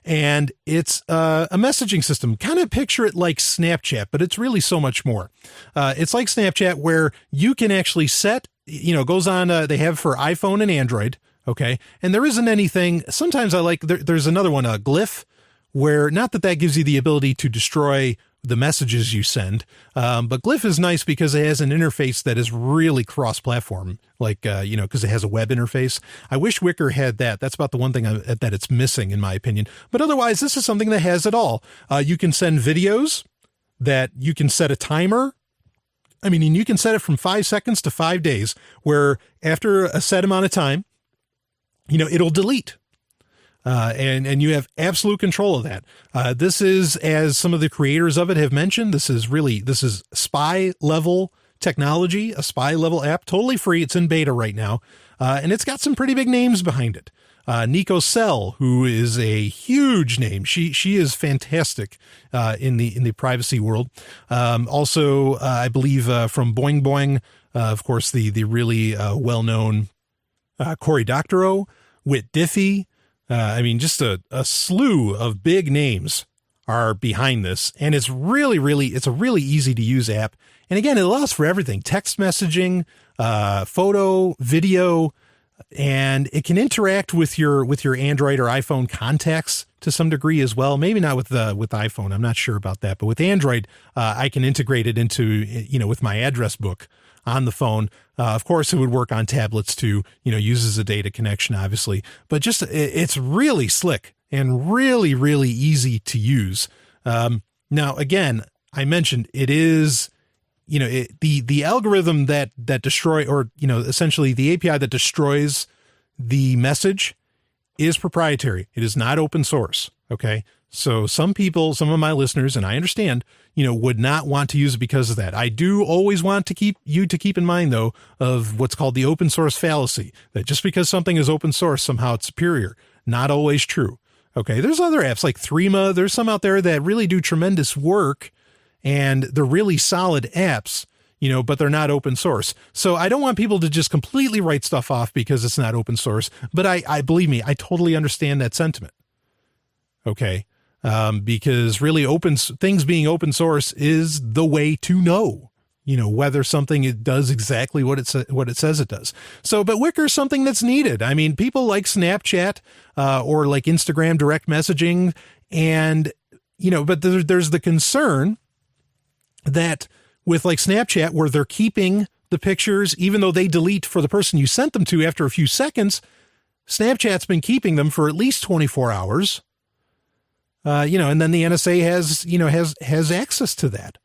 And it's a messaging system. Kind of picture it like Snapchat, but it's really so much more. It's like Snapchat, where you can actually set, goes on, they have for iPhone and Android. Okay. And there isn't anything. Sometimes I like, there's another one, Glyph, where not that gives you the ability to destroy the messages you send. But Glyph is nice because it has an interface that is really cross-platform, like, because it has a web interface. I wish Wickr had that. That's about the one thing that it's missing, in my opinion. But otherwise, this is something that has it all. You can send videos, that you can set a timer. I mean, you can set it from 5 seconds to 5 days, where after a set amount of time, it'll delete. And you have absolute control of that. This is, as some of the creators of it have mentioned, this is spy level technology, a spy level app, totally free. It's in beta right now. And it's got some pretty big names behind it. Nico Sell, who is a huge name. She is fantastic, in the privacy world. Also, I believe, from Boing Boing, of course, the really, well-known, Cory Doctorow, Whit Diffie. Just a slew of big names are behind this, and it's really, it's a really easy to use app. And again, it allows for everything: text messaging, photo, video, and it can interact with your Android or iPhone contacts to some degree as well. Maybe not with iPhone. I'm not sure about that, but with Android, I can integrate it into, with my address book on the phone. Of course, it would work on tablets too, uses a data connection, obviously, but just, it's really slick and really, really easy to use. Now, again, I mentioned it is, the algorithm that destroy, or, essentially the API that destroys the message is proprietary. It is not open source. Okay. So some of my listeners, and I understand, would not want to use it because of that. I do always want to keep in mind, though, of what's called the open source fallacy, that just because something is open source, somehow it's superior. Not always true. Okay. There's other apps like Threema. There's some out there that really do tremendous work, and they're really solid apps, but they're not open source. So I don't want people to just completely write stuff off because it's not open source. But I believe me, I totally understand that sentiment. Okay. Because really things being open source is the way to know, whether something does exactly what it says it does. So, but Wickr is something that's needed. I mean, people like Snapchat, or like Instagram direct messaging, and, but there's the concern that with like Snapchat, where they're keeping the pictures, even though they delete for the person you sent them to after a few seconds, Snapchat's been keeping them for at least 24 hours. And then the NSA has access to that.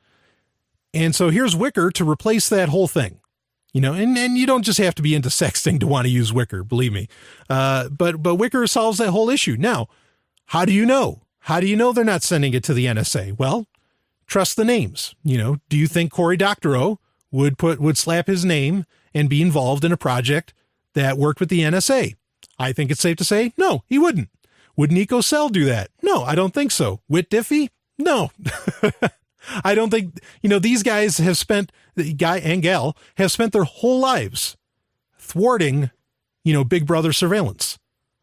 And so here's Wickr to replace that whole thing, and you don't just have to be into sexting to want to use Wickr, believe me. But Wickr solves that whole issue. Now, how do you know? How do you know they're not sending it to the NSA? Well, trust the names. Do you think Cory Doctorow would slap his name and be involved in a project that worked with the NSA? I think it's safe to say, no, he wouldn't. Would Nico Sell do that? No, I don't think so. Whit Diffie? No. I don't think, these guys guy and gal have spent their whole lives thwarting, Big Brother surveillance.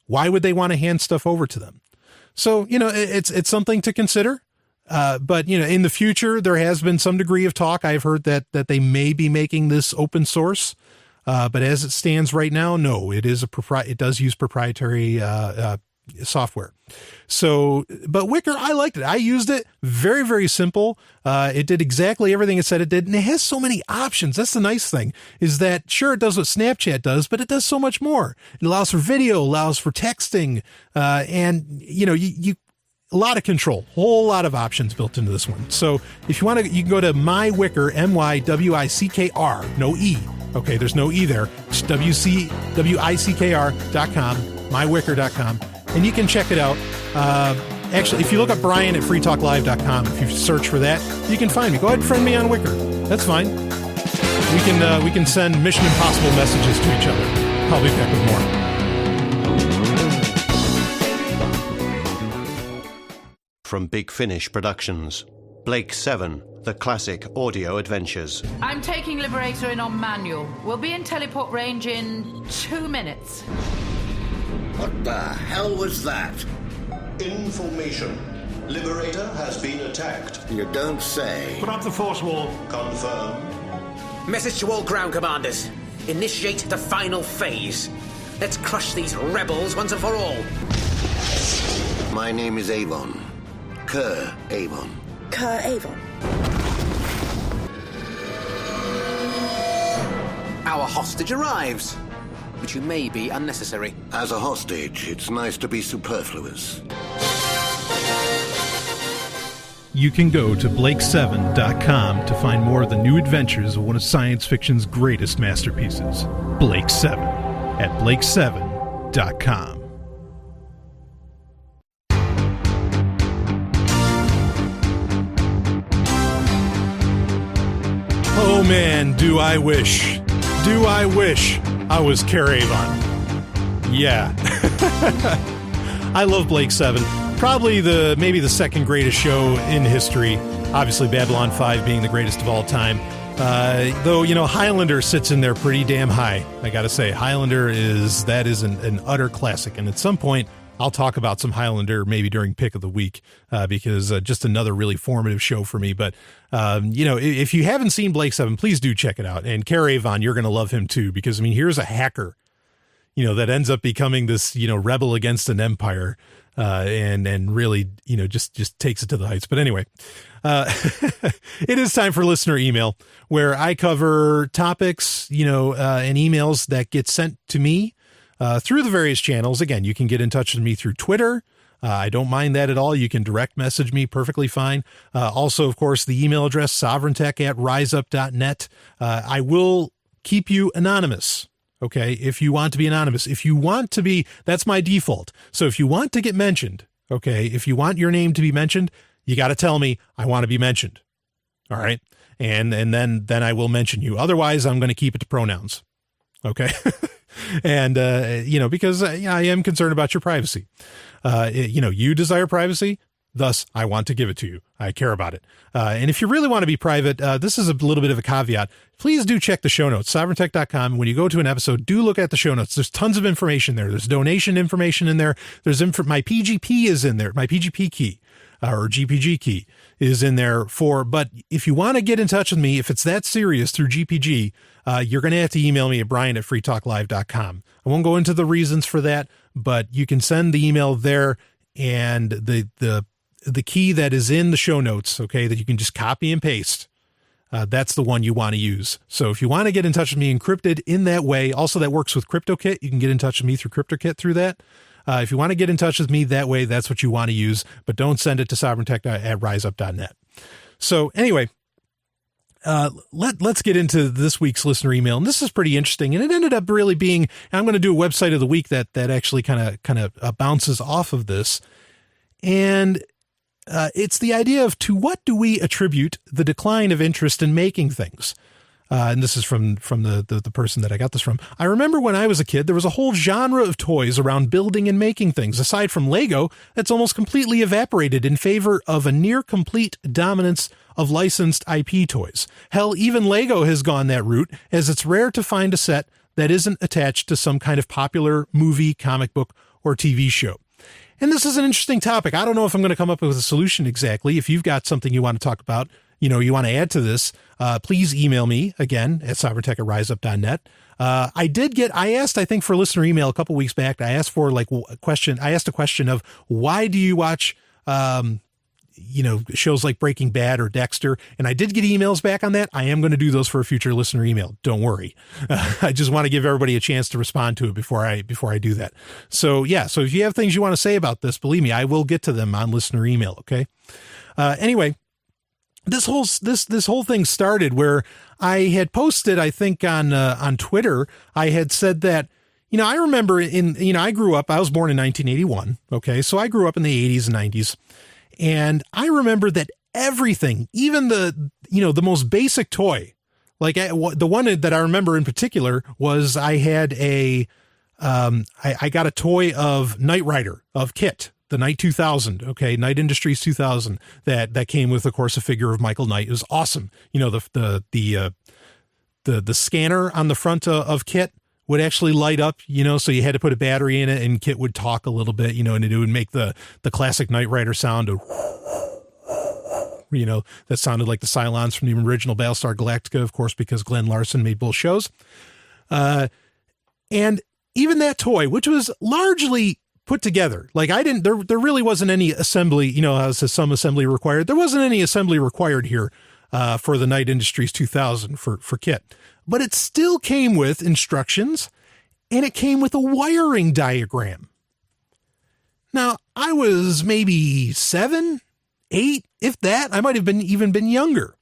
Why would they want to hand stuff over to them? So, it's something to consider. But, in the future, there has been some degree of talk. I've heard that they may be making this open source. But as it stands right now, no, it does use proprietary, software. So, but Wicker, I liked it. I used it. Very, very simple. It did exactly everything it said it did. And it has so many options. That's the nice thing, is that sure, it does what Snapchat does, but it does so much more. It allows for video, allows for texting, and you a lot of control, whole lot of options built into this one. So if you want to, you can go to MyWicker, MYWICKR, no E. Okay, there's no E there. It's WICKR.com, mywicker.com. And you can check it out. Actually, if you look up Brian at freetalklive.com, if you search for that, you can find me. Go ahead and friend me on Wicker. That's fine. We can send Mission Impossible messages to each other. I'll be back with more. From Big Finish Productions, Blake 7, The Classic Audio Adventures. I'm taking Liberator in on manual. We'll be in teleport range in 2 minutes. What the hell was that? Information. Liberator has been attacked. You don't say. Put up the force wall. Confirmed. Message to all ground commanders. Initiate the final phase. Let's crush these rebels once and for all. My name is Avon. Kerr Avon. Kerr Avon. Our hostage arrives. But you may be unnecessary. As a hostage, it's nice to be superfluous. You can go to Blake7.com to find more of the new adventures of one of science fiction's greatest masterpieces, Blake 7, at Blake7.com. Oh man, do I wish I was Kerr Avon. Yeah. I love Blake 7. Probably maybe the second greatest show in history. Obviously Babylon 5 being the greatest of all time. Though, Highlander sits in there pretty damn high. I gotta say, Highlander is an utter classic. And at some point, I'll talk about some Highlander maybe during Pick of the Week, because just another really formative show for me. But, if you haven't seen Blake 7, please do check it out. And Kerr Avon, you're going to love him too, because, here's a hacker, that ends up becoming this, rebel against an empire, and really, just takes it to the heights. But anyway, it is time for listener email, where I cover topics, and emails that get sent to me through the various channels. Again, you can get in touch with me through Twitter. I don't mind that at all. You can direct message me perfectly fine. Also, of course, the email address, sovereigntech@riseup.net. I will keep you anonymous. Okay. If you want to be anonymous, that's my default. So if you want to get mentioned, okay, if you want your name to be mentioned, you got to tell me I want to be mentioned. All right. And then I will mention you. Otherwise, I'm going to keep it to pronouns. Okay. And, because I am concerned about your privacy. You desire privacy. Thus, I want to give it to you. I care about it. And if you really want to be private, this is a little bit of a caveat. Please do check the show notes, sovereigntech.com. When you go to an episode, do look at the show notes. There's tons of information there. There's donation information in there. There's my PGP is in there. My PGP key. Or GPG key is in there but if you want to get in touch with me, if it's that serious through GPG, you're going to have to email me at brian@freetalklive.com. I won't go into the reasons for that, but you can send the email there, and the key that is in the show notes, okay, that you can just copy and paste. That's the one you want to use. So if you want to get in touch with me encrypted in that way, also that works with CryptoKit. You can get in touch with me through CryptoKit through that. If you want to get in touch with me that way, that's what you want to use, but don't send it to sovereigntech@riseup.net. So anyway, let's get into this week's listener email. And this is pretty interesting. And it ended up really being, I'm going to do a website of the week that actually kind of bounces off of this. And it's the idea of, to what do we attribute the decline of interest in making things? And this is from the person that I got this from. I remember when I was a kid, there was a whole genre of toys around building and making things. Aside from Lego, that's almost completely evaporated in favor of a near complete dominance of licensed IP toys. Hell, even Lego has gone that route, as it's rare to find a set that isn't attached to some kind of popular movie, comic book, or TV show. And this is an interesting topic. I don't know if I'm going to come up with a solution exactly. If you've got something you want to talk about, you want to add to this, please email me again at sovereigntech@riseup.net. I asked, I think, for listener email a couple weeks back, I asked for a question of why do you watch, shows like Breaking Bad or Dexter? And I did get emails back on that. I am going to do those for a future listener email. Don't worry. I just want to give everybody a chance to respond to it before I do that. So yeah. So if you have things you want to say about this, believe me, I will get to them on listener email. Okay. Anyway, this whole thing started where I had posted, I think on Twitter, I had said that, I remember I grew up, I was born in 1981. Okay. So I grew up in the 80s and 90s. And I remember that everything, even the most basic toy, like the one that I remember in particular was I had I got a toy of Knight Rider of Kit, the Knight 2000. Okay. Knight Industries 2000 that came with, of course, a figure of Michael Knight. It was awesome. The scanner on the front of Kit would actually light up, so you had to put a battery in it and Kit would talk a little bit, and it would make the classic Knight Rider sound of, that sounded like the Cylons from the original Battlestar Galactica, of course, because Glenn Larson made both shows. And even that toy, which was largely put together, there really wasn't any assembly, how it says some assembly required. There wasn't any assembly required here for the Knight Industries 2000 for Kit. But it still came with instructions, and it came with a wiring diagram. Now, I was maybe 7, 8, if that. I might have even been younger.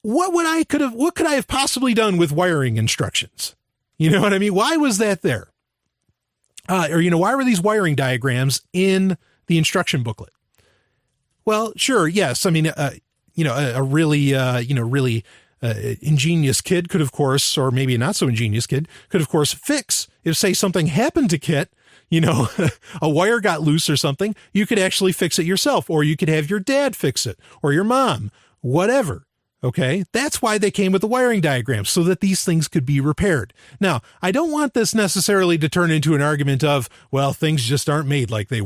What could I have possibly done with wiring instructions? You know what I mean? Why was that there? Why were these wiring diagrams in the instruction booklet? Well, sure, yes. I mean, a really ingenious kid could, of course, or maybe a not so ingenious kid could, of course, fix if, say, something happened to Kit, a wire got loose or something, you could actually fix it yourself, or you could have your dad fix it, or your mom, whatever. Okay. That's why they came with the wiring diagram, so that these things could be repaired. Now, I don't want this necessarily to turn into an argument of, well, things just aren't made like they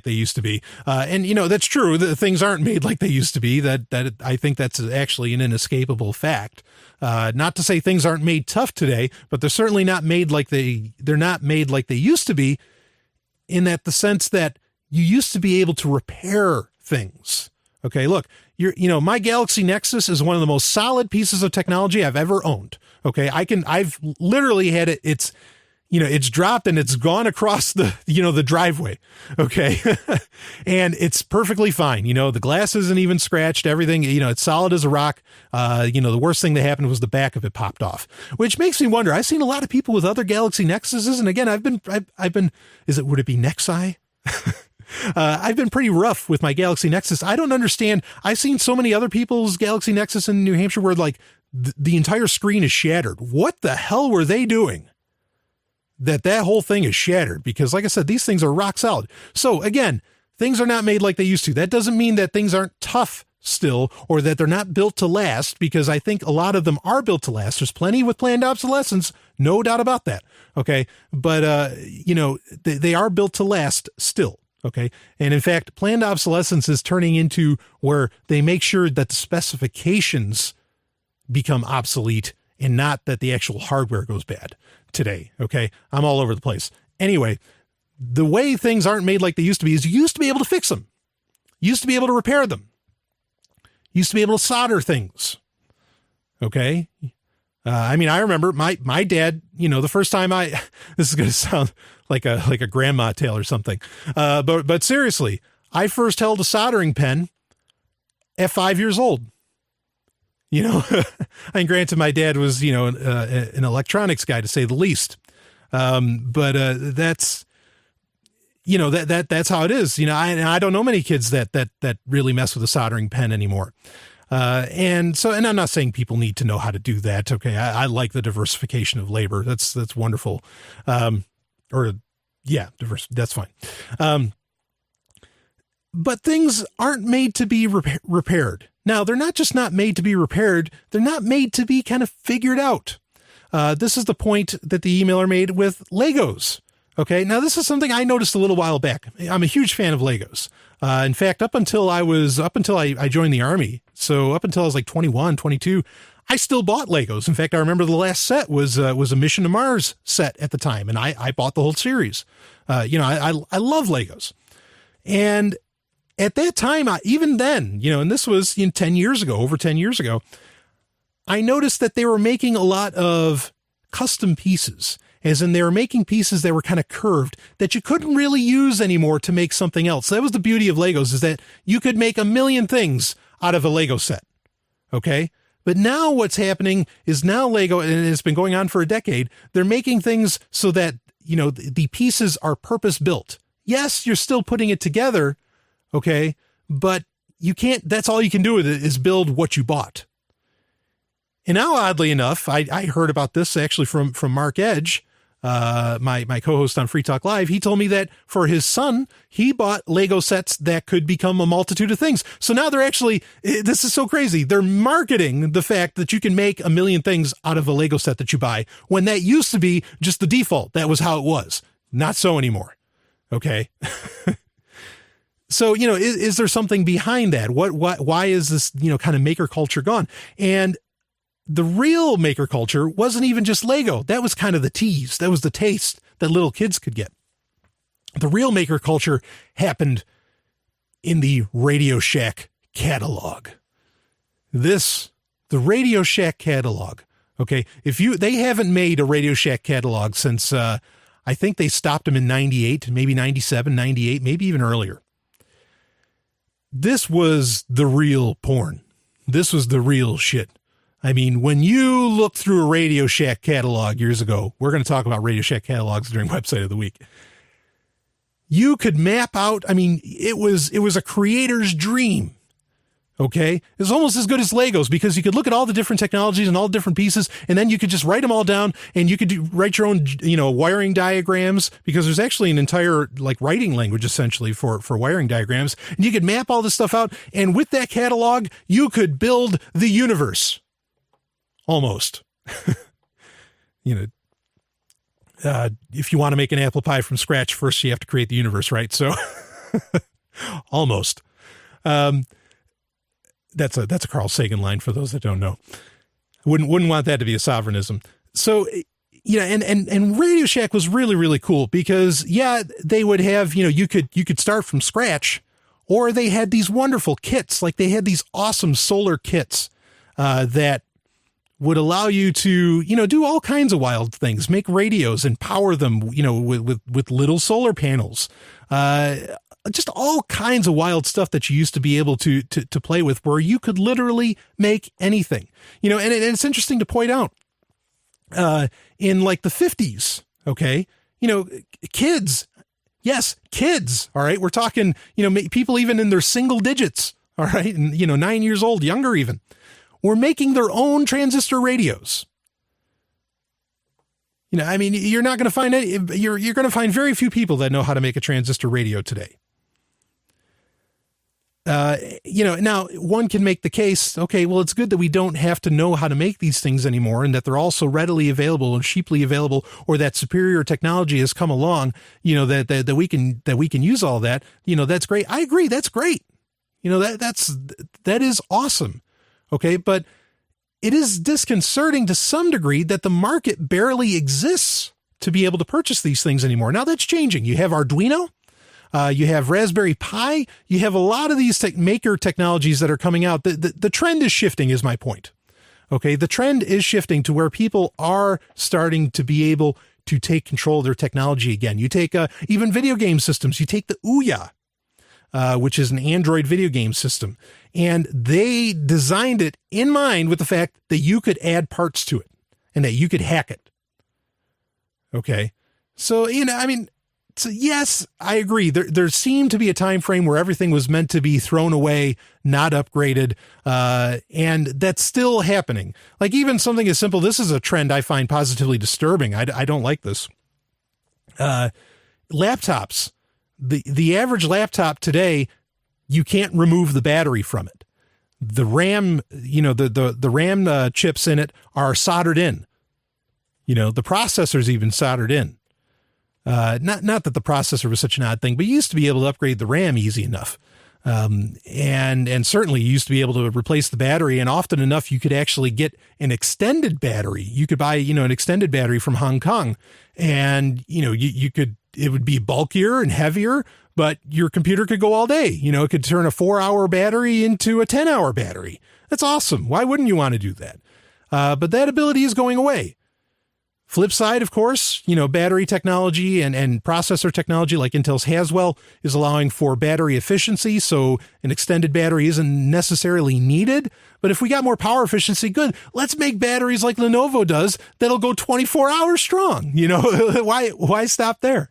used to be. And that's true. The things aren't made like they used to be. That I think that's actually an inescapable fact. Not to say things aren't made tough today, but they're certainly not made like they're not made like they used to be, in that the sense that you used to be able to repair things. Okay. Look, my Galaxy Nexus is one of the most solid pieces of technology I've ever owned. Okay. I've literally had it. It's dropped and it's gone across the driveway. Okay. And it's perfectly fine. The glass isn't even scratched, everything, it's solid as a rock. The worst thing that happened was the back of it popped off, which makes me wonder. I've seen a lot of people with other Galaxy Nexuses. And again, would it be Nexi? I've been pretty rough with my Galaxy Nexus. I don't understand. I've seen so many other people's Galaxy Nexus in New Hampshire where the entire screen is shattered. What the hell were they doing that whole thing is shattered? Because like I said, these things are rock solid. So again, things are not made like they used to. That doesn't mean that things aren't tough still, or that they're not built to last, because I think a lot of them are built to last. There's plenty with planned obsolescence. No doubt about that. Okay. But, they are built to last still. Okay. And in fact, planned obsolescence is turning into where they make sure that the specifications become obsolete and not that the actual hardware goes bad today. Okay. I'm all over the place. Anyway, the way things aren't made like they used to be is you used to be able to fix them. You used to be able to repair them. You used to be able to solder things. Okay. I remember my dad, the first time this is going to sound like a grandma tale or something. But seriously, I first held a soldering pen at 5 years old. And granted, my dad was, an electronics guy, to say the least. But that's, that's how it is. I don't know many kids that really mess with a soldering pen anymore. And I'm not saying people need to know how to do that. Okay. I like the diversification of labor. That's wonderful. That's fine. But things aren't made to be repaired. Now, they're not just not made to be repaired. They're not made to be kind of figured out. This is the point that the emailer made with Legos. Okay, now this is something I noticed a little while back. I'm a huge fan of Legos. In fact, up until I joined the Army, so up until I was like 21, 22, I still bought Legos. In fact, I remember the last set was a Mission to Mars set at the time, and I bought the whole series. I love Legos. And at that time, even then, and this was 10 years ago, over 10 years ago, I noticed that they were making a lot of custom pieces, as in they were making pieces that were kind of curved that you couldn't really use anymore to make something else. That was the beauty of Legos, is that you could make a million things out of a Lego set. Okay. But now what's happening is now Lego, and it's been going on for a decade, they're making things so that, the pieces are purpose built. Yes, you're still putting it together. Okay. But you can't, that's all you can do with it is build what you bought. And now, oddly enough, I heard about this actually from Mark Edge, my co-host on Free Talk Live. He told me that for his son, he bought Lego sets that could become a multitude of things. So now they're actually, this is so crazy. They're marketing the fact that you can make a million things out of a Lego set that you buy, when that used to be just the default. That was how it was. Not so anymore. Okay. So, is there something behind that? Why is this, kind of maker culture gone? And the real maker culture wasn't even just Lego. That was kind of the tease. That was the taste that little kids could get. The real maker culture happened in the Radio Shack catalog. The Radio Shack catalog. Okay. They haven't made a Radio Shack catalog since, I think they stopped them in 98, maybe 97, 98, maybe even earlier. This was the real porn. This was the real shit. I mean, when you look through a Radio Shack catalog years ago, we're going to talk about Radio Shack catalogs during Website of the Week. You could map out, it was a creator's dream. Okay. It was almost as good as Legos, because you could look at all the different technologies and all the different pieces, and then you could just write them all down, and you could write your own, wiring diagrams, because there's actually an entire writing language essentially for wiring diagrams. And you could map all this stuff out. And with that catalog, you could build the universe. Almost. If you want to make an apple pie from scratch, first you have to create the universe, right? So almost. That's a Carl Sagan line for those that don't know. Wouldn't want that to be a sovereignism. So, and Radio Shack was really, really cool because they would have, you could start from scratch, or they had these wonderful kits. Like they had these awesome solar kits, that would allow you to, do all kinds of wild things, make radios and power them, with little solar panels, just all kinds of wild stuff that you used to be able to play with, where you could literally make anything, and it's interesting to point out, in the 50s. Okay. Kids. Yes. Kids. All right. We're talking, people even in their single digits. All right. And, 9 years old, younger even, were making their own transistor radios. You're not going to find you're going to find very few people that know how to make a transistor radio today. Now one can make the case, okay, well, it's good that we don't have to know how to make these things anymore, and that they're also readily available and cheaply available, or that superior technology has come along, that we can use all that, that's great. I agree. That's great. That is awesome. Okay. But it is disconcerting to some degree that the market barely exists to be able to purchase these things anymore. Now that's changing. You have Arduino, you have Raspberry Pi, you have a lot of these maker technologies that are coming out. The trend is shifting, is my point. Okay. The trend is shifting to where people are starting to be able to take control of their technology again. You take even video game systems. You take the Ouya, which is an Android video game system. And they designed it in mind with the fact that you could add parts to it and that you could hack it. Okay. So, so yes, I agree. There seemed to be a time frame where everything was meant to be thrown away, not upgraded. And that's still happening. Like even something as simple, this is a trend I find positively disturbing. I don't like this. Laptops. The average laptop today, you can't remove the battery from it. The RAM, the RAM chips in it are soldered in. The processor's even soldered in. Not that the processor was such an odd thing, but you used to be able to upgrade the RAM easy enough. And certainly you used to be able to replace the battery, and often enough you could actually get an extended battery. You could buy, an extended battery from Hong Kong, and, it would be bulkier and heavier, but your computer could go all day. It could turn a 4-hour battery into a 10-hour battery. That's awesome. Why wouldn't you want to do that? But that ability is going away. Flip side, of course, battery technology and processor technology like Intel's Haswell is allowing for battery efficiency. So an extended battery isn't necessarily needed. But if we got more power efficiency, good. Let's make batteries like Lenovo does that'll go 24 hours strong. Why stop there?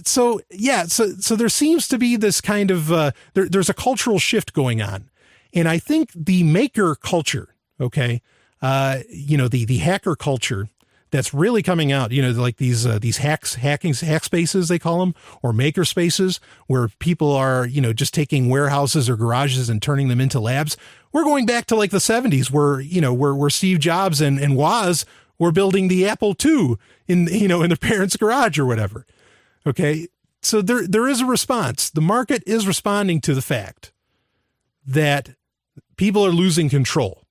So there seems to be this kind of, there's a cultural shift going on. And I think the maker culture, okay, the hacker culture, that's really coming out, like these hack spaces, they call them, or maker spaces, where people are, just taking warehouses or garages and turning them into labs. We're going back to like the 70s where Steve Jobs and Woz were building the Apple II in their parents' garage or whatever. Okay. So there is a response. The market is responding to the fact that people are losing control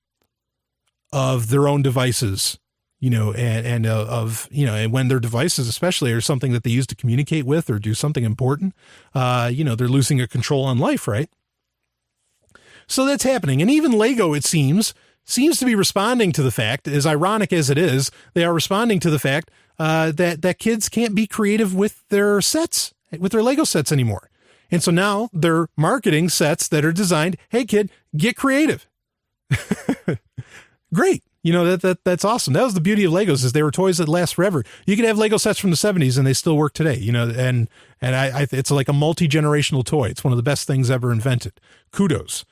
of their own devices. And when their devices especially are something that they use to communicate with or do something important, they're losing a control on life, right? So that's happening. And even Lego, it seems to be responding to the fact, as ironic as it is, they are responding to the fact that kids can't be creative with their sets, with their Lego sets anymore. And so now they're marketing sets that are designed, hey kid, get creative. Great. That's awesome. That was the beauty of Legos, is they were toys that last forever. You could have Lego sets from the 70s and they still work today, and it's like a multi-generational toy. It's one of the best things ever invented. Kudos.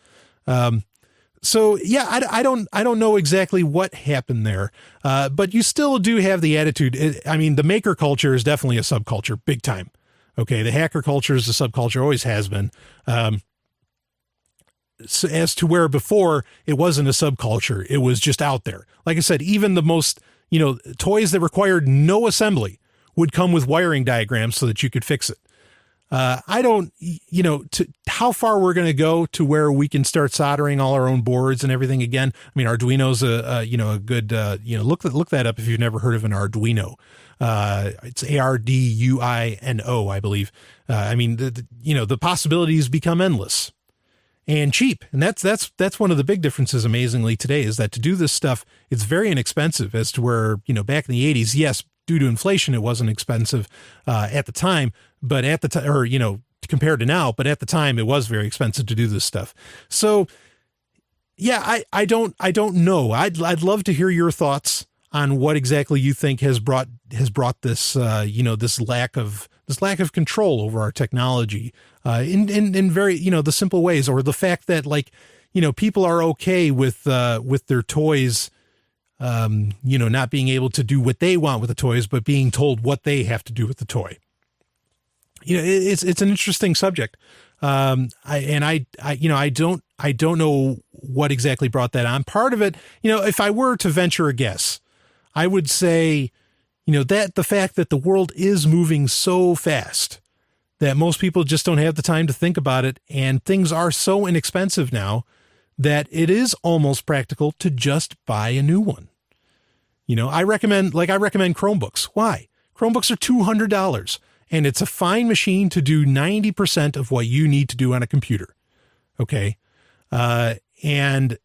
So yeah, I don't know exactly what happened there. But you still do have the attitude. The maker culture is definitely a subculture, big time. Okay. The hacker culture is a subculture, always has been. So as to where before it wasn't a subculture, it was just out there. Like I said, even the most, toys that required no assembly would come with wiring diagrams so that you could fix it. I don't, how far we're going to go to where we can start soldering all our own boards and everything again. Arduino's a good, look that up if you've never heard of an Arduino. It's ARDUINO, I believe. The possibilities become endless. And cheap. And that's one of the big differences, amazingly, today, is that to do this stuff, it's very inexpensive, as to where, back in the 80s, yes, due to inflation, it wasn't expensive at the time, but at the time, or, compared to now, but at the time it was very expensive to do this stuff. So yeah, I don't know. I'd love to hear your thoughts on what exactly you think has brought this, this lack of control over our technology, in very, the simple ways, or the fact that people are okay with their toys, not being able to do what they want with the toys, but being told what they have to do with the toy. It's an interesting subject. I don't know what exactly brought that on. Part of it, if I were to venture a guess, I would say, that the fact that the world is moving so fast that most people just don't have the time to think about it. And things are so inexpensive now that it is almost practical to just buy a new one. I recommend Chromebooks. Why? Chromebooks are $200 and it's a fine machine to do 90% of what you need to do on a computer. Okay. And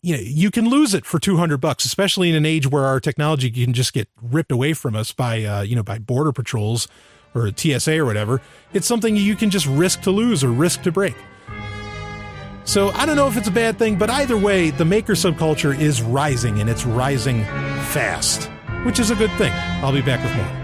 you can lose it for $200, especially in an age where our technology can just get ripped away from us by border patrols or TSA or whatever. It's something you can just risk to lose or risk to break. So I don't know if it's a bad thing, but either way, the maker subculture is rising, and it's rising fast, which is a good thing. I'll be back with more.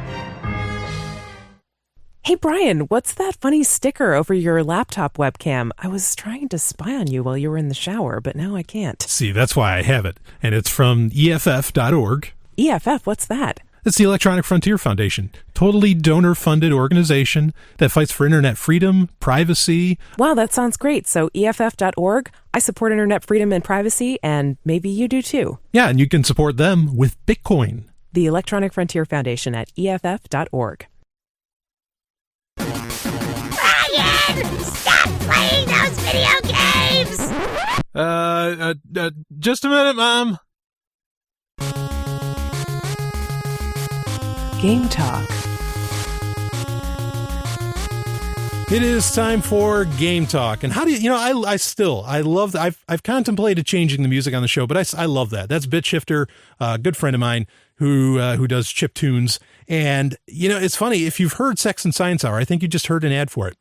Hey, Brian, what's that funny sticker over your laptop webcam? I was trying to spy on you while you were in the shower, but now I can't. See, that's why I have it. And it's from EFF.org. EFF, what's that? It's the Electronic Frontier Foundation, totally donor-funded organization that fights for internet freedom, privacy. Wow, that sounds great. So EFF.org, I support internet freedom and privacy, and maybe you do too. Yeah, and you can support them with Bitcoin. The Electronic Frontier Foundation at EFF.org. Just a minute, Mom. Game Talk. It is time for Game Talk. And how do you, I love that. I've contemplated changing the music on the show, but I love that. That's BitShifter, a good friend of mine who does chip tunes. And, it's funny, if you've heard Sex and Science Hour, I think you just heard an ad for it.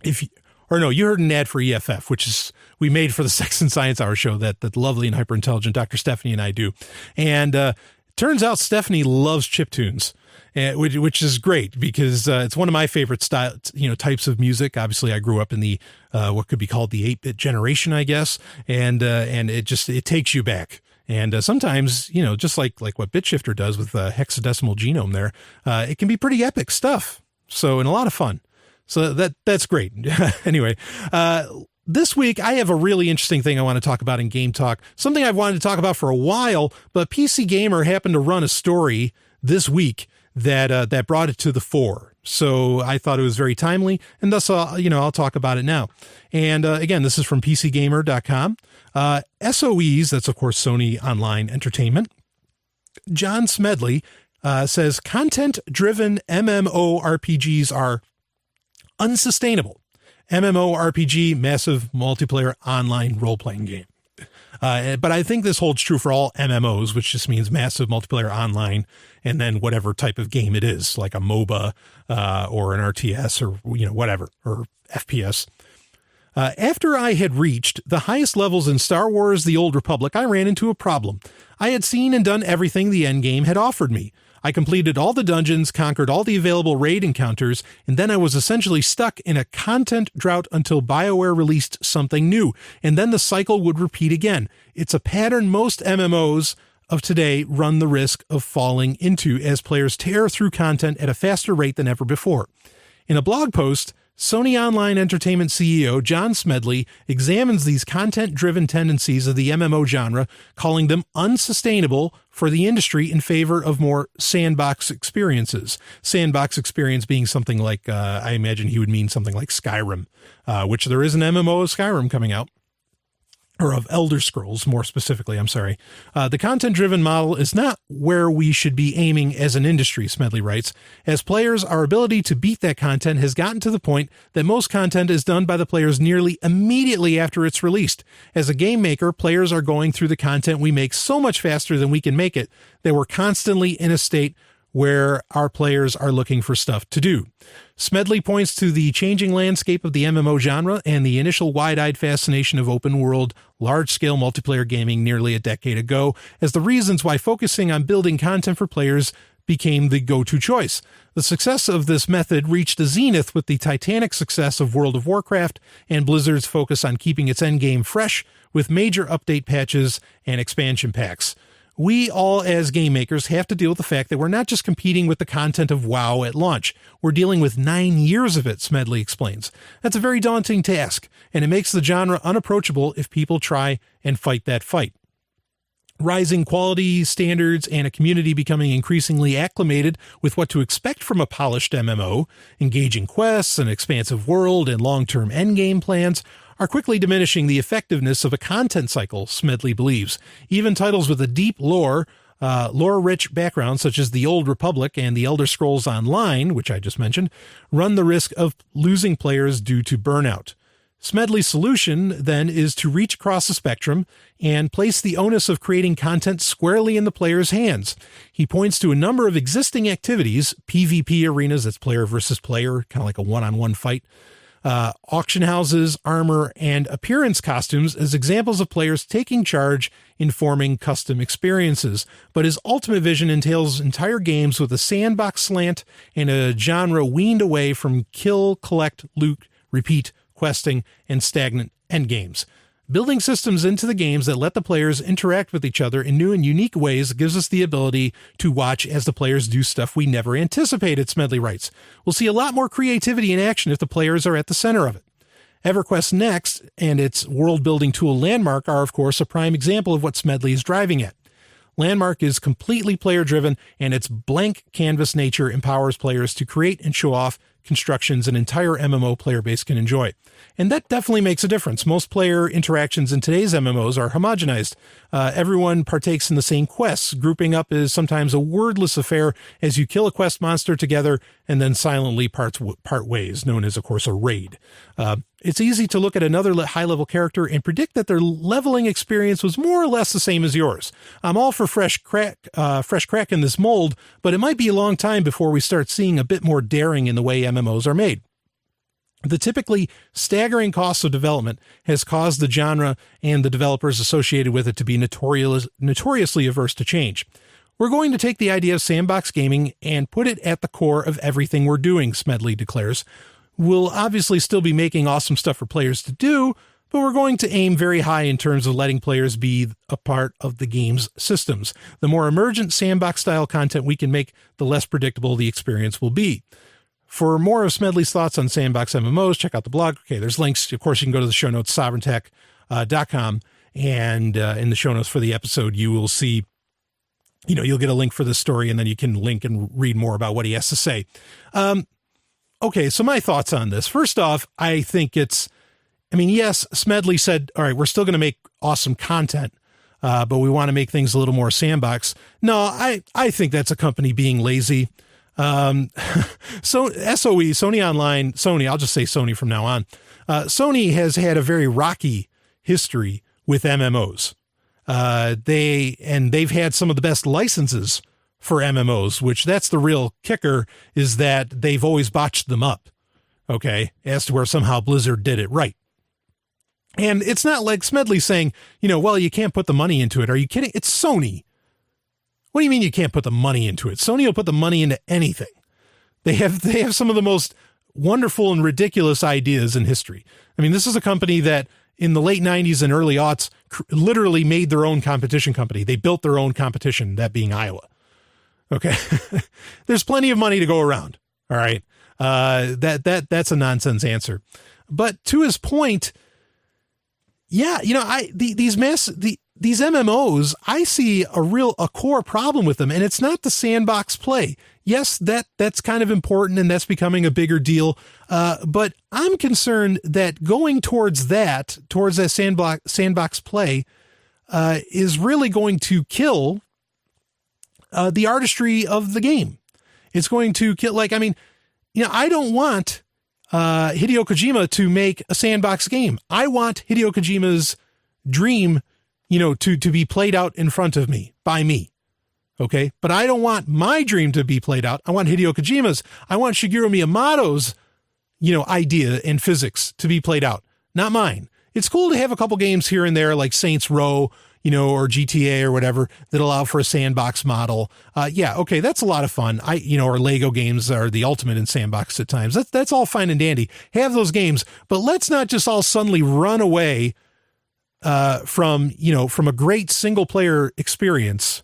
You heard an ad for EFF, which is we made for the Sex and Science Hour show that the lovely and hyper intelligent Dr. Stephanie and I do. And turns out Stephanie loves chip tunes. Which is great because it's one of my favorite types of music. Obviously, I grew up in the what could be called the 8-bit generation, I guess, and it takes you back. And sometimes, just like what BitShifter does with hexadecimal genome there, it can be pretty epic stuff. So, and a lot of fun. So that's great. Anyway, this week, I have a really interesting thing I want to talk about in Game Talk, something I've wanted to talk about for a while, but PC Gamer happened to run a story this week that brought it to the fore. So I thought it was very timely, and thus, I'll talk about it now. And again, this is from PCGamer.com. SOEs, that's of course Sony Online Entertainment. John Smedley says content-driven MMORPGs are unsustainable. MMORPG, massive multiplayer online role-playing game. But I think this holds true for all MMOs, which just means massive multiplayer online, and then whatever type of game it is, like a MOBA or an RTS or whatever, or FPS. After I had reached the highest levels in Star Wars: The Old Republic, I ran into a problem. I had seen and done everything the endgame had offered me. I completed all the dungeons, conquered all the available raid encounters, and then I was essentially stuck in a content drought until BioWare released something new, and then the cycle would repeat again. It's a pattern most MMOs of today run the risk of falling into as players tear through content at a faster rate than ever before. In a blog post, Sony Online Entertainment CEO John Smedley examines these content-driven tendencies of the MMO genre, calling them unsustainable for the industry in favor of more sandbox experiences. Sandbox experience being something like, I imagine he would mean something like Skyrim, which there is an MMO of Skyrim coming out. Or of Elder Scrolls, more specifically, I'm sorry. The content-driven model is not where we should be aiming as an industry, Smedley writes. As players, our ability to beat that content has gotten to the point that most content is done by the players nearly immediately after it's released. As a game maker, players are going through the content we make so much faster than we can make it that we're constantly in a state where our players are looking for stuff to do. Smedley points to the changing landscape of the MMO genre and the initial wide-eyed fascination of open-world, large-scale multiplayer gaming nearly a decade ago as the reasons why focusing on building content for players became the go-to choice. The success of this method reached a zenith with the titanic success of World of Warcraft and Blizzard's focus on keeping its endgame fresh with major update patches and expansion packs. We all, as game makers, have to deal with the fact that we're not just competing with the content of WoW at launch. We're dealing with 9 years of it, Smedley explains. That's a very daunting task, and it makes the genre unapproachable if people try and fight that fight. Rising quality standards and a community becoming increasingly acclimated with what to expect from a polished MMO, engaging quests, an expansive world, and long-term endgame plans are quickly diminishing the effectiveness of a content cycle, Smedley believes. Even titles with a deep lore-rich background, such as The Old Republic and The Elder Scrolls Online, which I just mentioned, run the risk of losing players due to burnout. Smedley's solution, then, is to reach across the spectrum and place the onus of creating content squarely in the player's hands. He points to a number of existing activities, PvP arenas, that's player versus player, kind of like a one-on-one fight, auction houses, armor, and appearance costumes as examples of players taking charge in forming custom experiences. But his ultimate vision entails entire games with a sandbox slant and a genre weaned away from kill, collect, loot, repeat, questing, and stagnant endgames. Building systems into the games that let the players interact with each other in new and unique ways gives us the ability to watch as the players do stuff we never anticipated, Smedley writes. We'll see a lot more creativity in action if the players are at the center of it. EverQuest Next and its world-building tool Landmark are, of course, a prime example of what Smedley is driving at. Landmark is completely player-driven, and its blank canvas nature empowers players to create and show off constructions an entire MMO player base can enjoy. And that definitely makes a difference. Most player interactions in today's MMOs are homogenized. Everyone partakes in the same quests. Grouping up is sometimes a wordless affair as you kill a quest monster together and then silently part ways, known as, of course, a raid. It's easy to look at another high-level character and predict that their leveling experience was more or less the same as yours. I'm all for fresh crack in this mold, but it might be a long time before we start seeing a bit more daring in the way MMOs are made. The typically staggering costs of development has caused the genre and the developers associated with it to be notoriously averse to change. We're going to take the idea of sandbox gaming and put it at the core of everything we're doing, Smedley declares. We'll obviously still be making awesome stuff for players to do, but we're going to aim very high in terms of letting players be a part of the game's systems. The more emergent sandbox-style content we can make, the less predictable the experience will be. For more of Smedley's thoughts on sandbox MMOs, check out the blog. Okay, there's links. Of course, you can go to the show notes, sovereigntech.com, and in the show notes for the episode, you will see, you'll get a link for this story, and then you can link and read more about what he has to say. Okay, so my thoughts on this. First off, I think yes, Smedley said, all right, we're still going to make awesome content, but we want to make things a little more sandbox. No, I think that's a company being lazy. So Sony, I'll just say Sony from now on. Sony has had a very rocky history with MMOs. They've had some of the best licenses for MMOs, which that's the real kicker, is that they've always botched them up. Okay. As to where somehow Blizzard did it right. And it's not like Smedley saying, well, you can't put the money into it. Are you kidding? It's Sony. What do you mean you can't put the money into it? Sony will put the money into anything. They have some of the most wonderful and ridiculous ideas in history. I mean, this is a company that in the late 90s and early aughts literally made their own competition company. They built their own competition, that being Iowa. Okay. There's plenty of money to go around. All right. That's a nonsense answer. But to his point, yeah, these MMOs, I see a core problem with them, and it's not the sandbox play. Yes, that's kind of important, and that's becoming a bigger deal. But I'm concerned that going towards that sandbox play, is really going to kill the artistry of the game. It's going to kill, I don't want Hideo Kojima to make a sandbox game. I want Hideo Kojima's dream, to be played out in front of me, by me. Okay. But I don't want my dream to be played out. I want Hideo Kojima's. I want Shigeru Miyamoto's, idea and physics to be played out, not mine. It's cool to have a couple games here and there like Saints Row, or GTA or whatever that allow for a sandbox model. Yeah. Okay. That's a lot of fun. Or Lego games are the ultimate in sandbox at times. That's all fine and dandy. Have those games, but let's not just all suddenly run away from a great single player experience,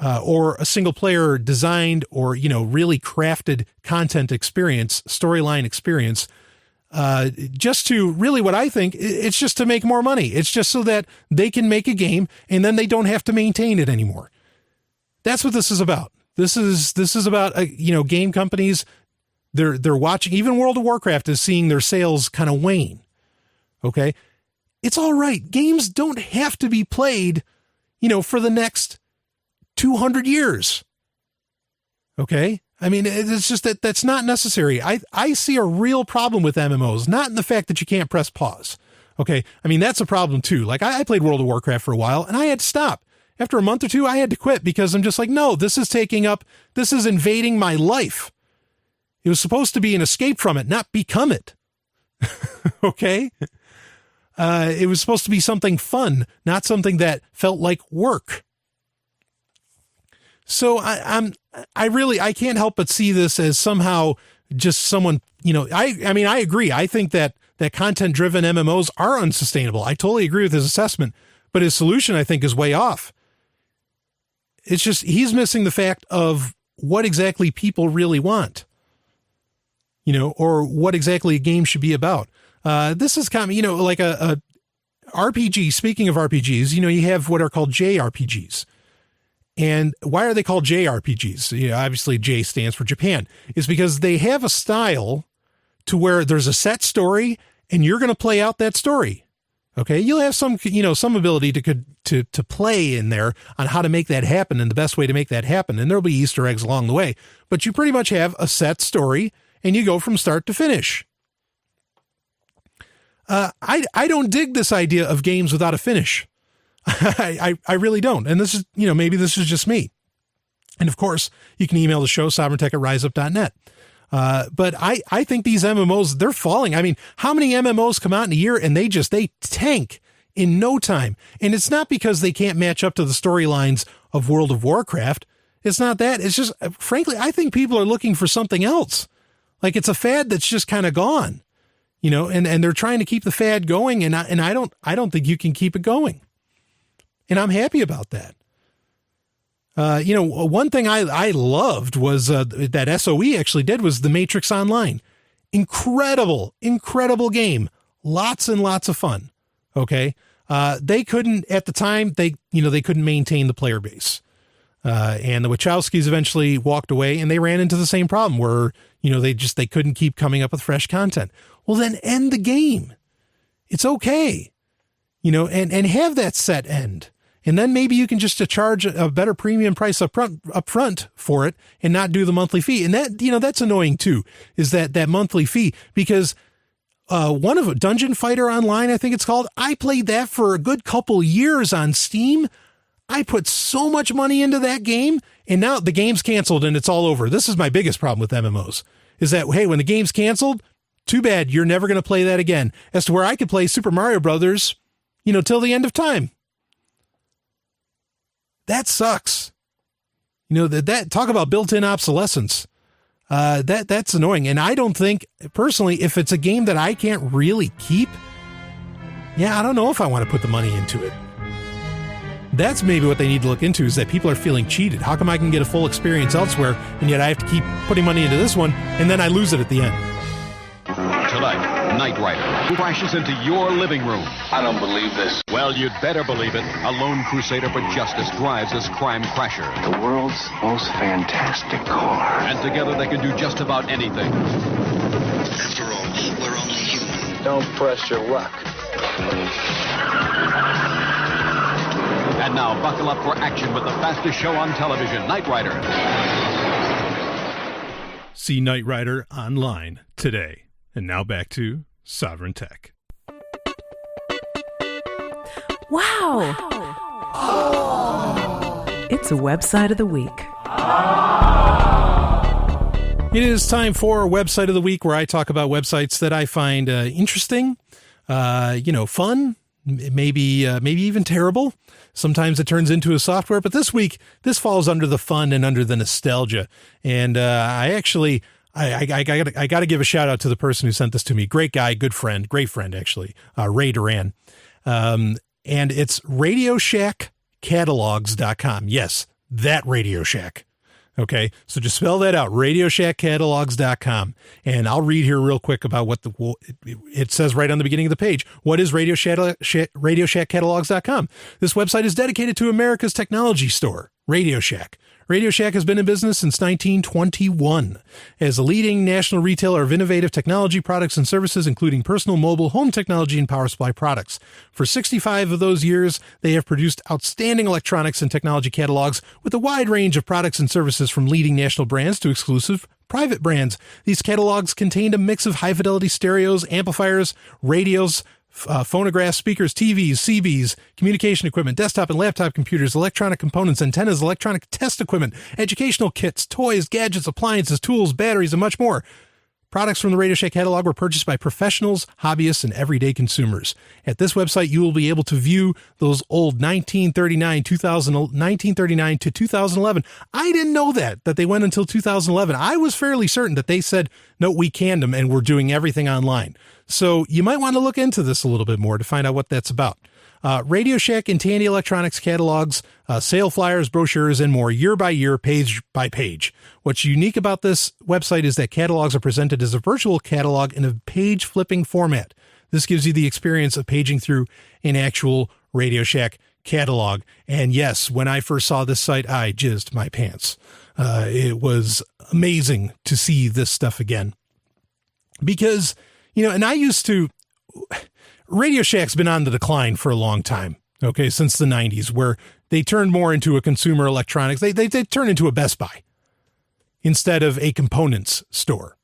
or a single player designed or, really crafted content experience, storyline experience, just to really what I think it's just to make more money. It's just so that they can make a game and then they don't have to maintain it anymore. That's what this is about. This is about, game companies. They're watching, even World of Warcraft is seeing their sales kind of wane. Okay. It's all right. Games don't have to be played, for the next 200 years. Okay. I mean, it's just that's not necessary. I see a real problem with MMOs, not in the fact that you can't press pause. Okay. I mean, that's a problem too. Like I played World of Warcraft for a while and I had to stop. After a month or two, I had to quit because I'm just like, no, this is invading my life. It was supposed to be an escape from it, not become it. Okay. It was supposed to be something fun, not something that felt like work. So I can't help but see this as somehow just someone, I agree. I think that content-driven MMOs are unsustainable. I totally agree with his assessment, but his solution, I think, is way off. It's just, he's missing the fact of what exactly people really want, or what exactly a game should be about. This is kind of, like a RPG. Speaking of RPGs, you have what are called JRPGs. And why are they called JRPGs? Obviously J stands for Japan. It's because they have a style to where there's a set story and you're going to play out that story. Okay. You'll have some ability to play in there on how to make that happen and the best way to make that happen. And there'll be Easter eggs along the way, but you pretty much have a set story and you go from start to finish. I don't dig this idea of games without a finish. I really don't. And this is, maybe this is just me. And of course you can email the show, sovereigntech@riseup.net. But I think these MMOs, they're falling. I mean, how many MMOs come out in a year and they tank in no time? And it's not because they can't match up to the storylines of World of Warcraft. It's not that. It's just, frankly, I think people are looking for something else. Like it's a fad that's just kind of gone, and they're trying to keep the fad going. And I don't think you can keep it going. And I'm happy about that. One thing I loved was that SOE actually did was the Matrix Online. Incredible game. Lots and lots of fun. Okay. They couldn't at the time, they couldn't maintain the player base. And the Wachowskis eventually walked away and they ran into the same problem where, they couldn't keep coming up with fresh content. Well, then end the game. It's okay. And have that set end. And then maybe you can just charge a better premium price up front for it and not do the monthly fee. And that, that's annoying too, is that monthly fee, because one of Dungeon Fighter Online, I think it's called, I played that for a good couple years on Steam. I put so much money into that game and now the game's canceled and it's all over. This is my biggest problem with MMOs is that, hey, when the game's canceled, too bad. You're never going to play that again. As to where I could play Super Mario Brothers, till the end of time. That sucks. That talk about built-in obsolescence. That's annoying. And I don't think personally, if it's a game that I can't really keep, I don't know if I want to put the money into it. That's maybe what they need to look into, is that people are feeling cheated. How come I can get a full experience elsewhere and yet I have to keep putting money into this one and then I lose it at the end? Tonight, Knight Rider crashes into your living room. I don't believe this. Well, you'd better believe it. A lone crusader for justice drives this crime crasher. The world's most fantastic car. And together they can do just about anything. After all, we're only human. Don't press your luck. And now buckle up for action with the fastest show on television, Knight Rider. See Knight Rider online today. And now back to Sovereign Tech. Wow. Oh. It's a website of the week. It is time for Website of the Week, where I talk about websites that I find interesting, fun, maybe even terrible. Sometimes it turns into a software, but this week, this falls under the fun and under the nostalgia. And I got to give a shout out to the person who sent this to me. Great guy, great friend, actually, Ray Duran. And it's RadioShackCatalogs.com. Yes, that Radio Shack. Okay, so just spell that out, RadioShackCatalogs.com. And I'll read here real quick about what it says right on the beginning of the page. What is RadioShackCatalogs.com? This website is dedicated to America's technology store, Radio Shack. Radio Shack has been in business since 1921 as a leading national retailer of innovative technology products and services, including personal, mobile, home technology, and power supply products. For 65 of those years, they have produced outstanding electronics and technology catalogs with a wide range of products and services, from leading national brands to exclusive private brands. These catalogs contained a mix of high-fidelity stereos, amplifiers, radios, phonographs, speakers, TVs, CBs, communication equipment, desktop and laptop computers, electronic components, antennas, electronic test equipment, educational kits, toys, gadgets, appliances, tools, batteries, and much more. Products from the Radio Shack catalog were purchased by professionals, hobbyists, and everyday consumers. At this website, you will be able to view those old 1939 to 2011. I didn't know that they went until 2011. I was fairly certain that they said, no, we canned them and we're doing everything online. So you might want to look into this a little bit more to find out what that's about. Radio Shack and Tandy Electronics catalogs, sale flyers, brochures, and more, year by year, page by page. What's unique about this website is that catalogs are presented as a virtual catalog in a page-flipping format. This gives you the experience of paging through an actual Radio Shack catalog. And yes, when I first saw this site, I jizzed my pants. It was amazing to see this stuff again. Because, and I used to, Radio Shack's been on the decline for a long time, okay, since the 90s, where they turned more into a consumer electronics. They turned into a Best Buy instead of a components store.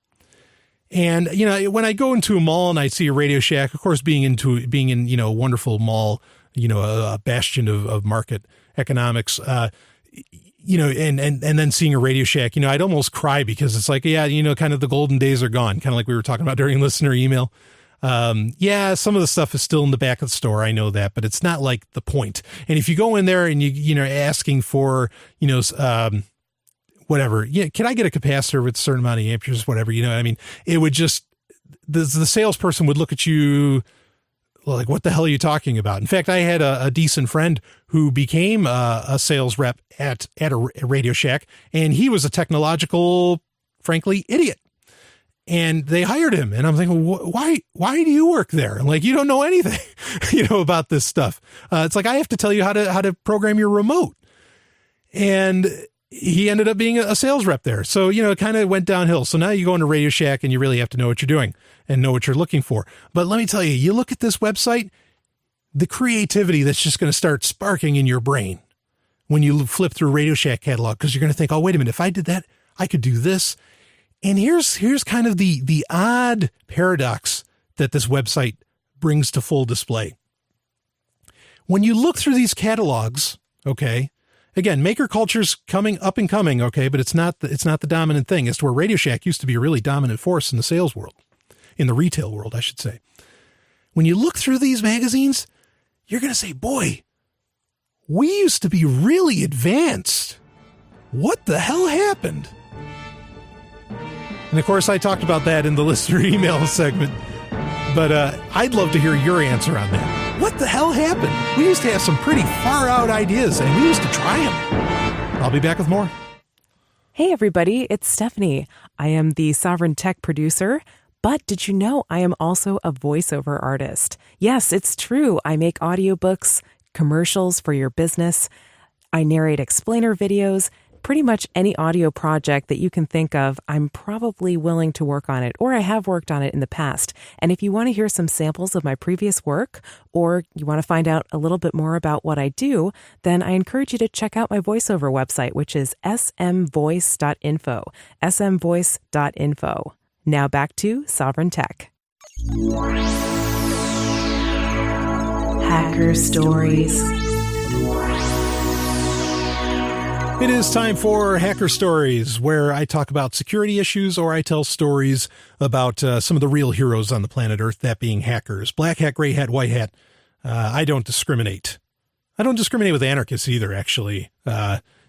And, when I go into a mall and I see a Radio Shack, of course, being in, a wonderful mall, a bastion of market economics, and then seeing a Radio Shack, I'd almost cry because it's like, kind of the golden days are gone, kind of like we were talking about during listener email. Some of the stuff is still in the back of the store. I know that, but it's not like the point. And if you go in there and asking for, whatever, can I get a capacitor with a certain amount of amperes, whatever, it would just, the salesperson would look at you like, what the hell are you talking about? In fact, I had a decent friend who became a sales rep at a Radio Shack, and he was a technological, frankly, idiot. And they hired him. And I'm thinking, why do you work there? Like, you don't know anything, about this stuff. It's like, I have to tell you how to program your remote. And he ended up being a sales rep there. So, it kind of went downhill. So now you go into Radio Shack and you really have to know what you're doing and know what you're looking for. But let me tell you look at this website, the creativity that's just going to start sparking in your brain when you flip through Radio Shack catalog, because you're going to think, oh, wait a minute, if I did that, I could do this. And here's kind of the odd paradox that this website brings to full display. When you look through these catalogs, okay, again, maker culture's up and coming, okay, but it's not the dominant thing. As to where Radio Shack used to be a really dominant force in the sales world, in the retail world, I should say. When you look through these magazines, you're going to say, boy, we used to be really advanced. What the hell happened? And of course, I talked about that in the listener email segment, but I'd love to hear your answer on that. What the hell happened? We used to have some pretty far out ideas and we used to try them. I'll be back with more. Hey everybody, it's Stephanie. I am the Sovryn Tech producer, but did you know I am also a voiceover artist? Yes, it's true. I make audiobooks, commercials for your business. I narrate explainer videos. Pretty much any audio project that you can think of, I'm probably willing to work on it, or I have worked on it in the past. And if you want to hear some samples of my previous work, or you want to find out a little bit more about what I do, then I encourage you to check out my voiceover website, which is smvoice.info, smvoice.info. Now back to Sovryn Tech. Hacker Stories. It is time for Hacker Stories, where I talk about security issues or I tell stories about some of the real heroes on the planet Earth, that being hackers. Black hat, gray hat, white hat. I don't discriminate. I don't discriminate with anarchists either, actually.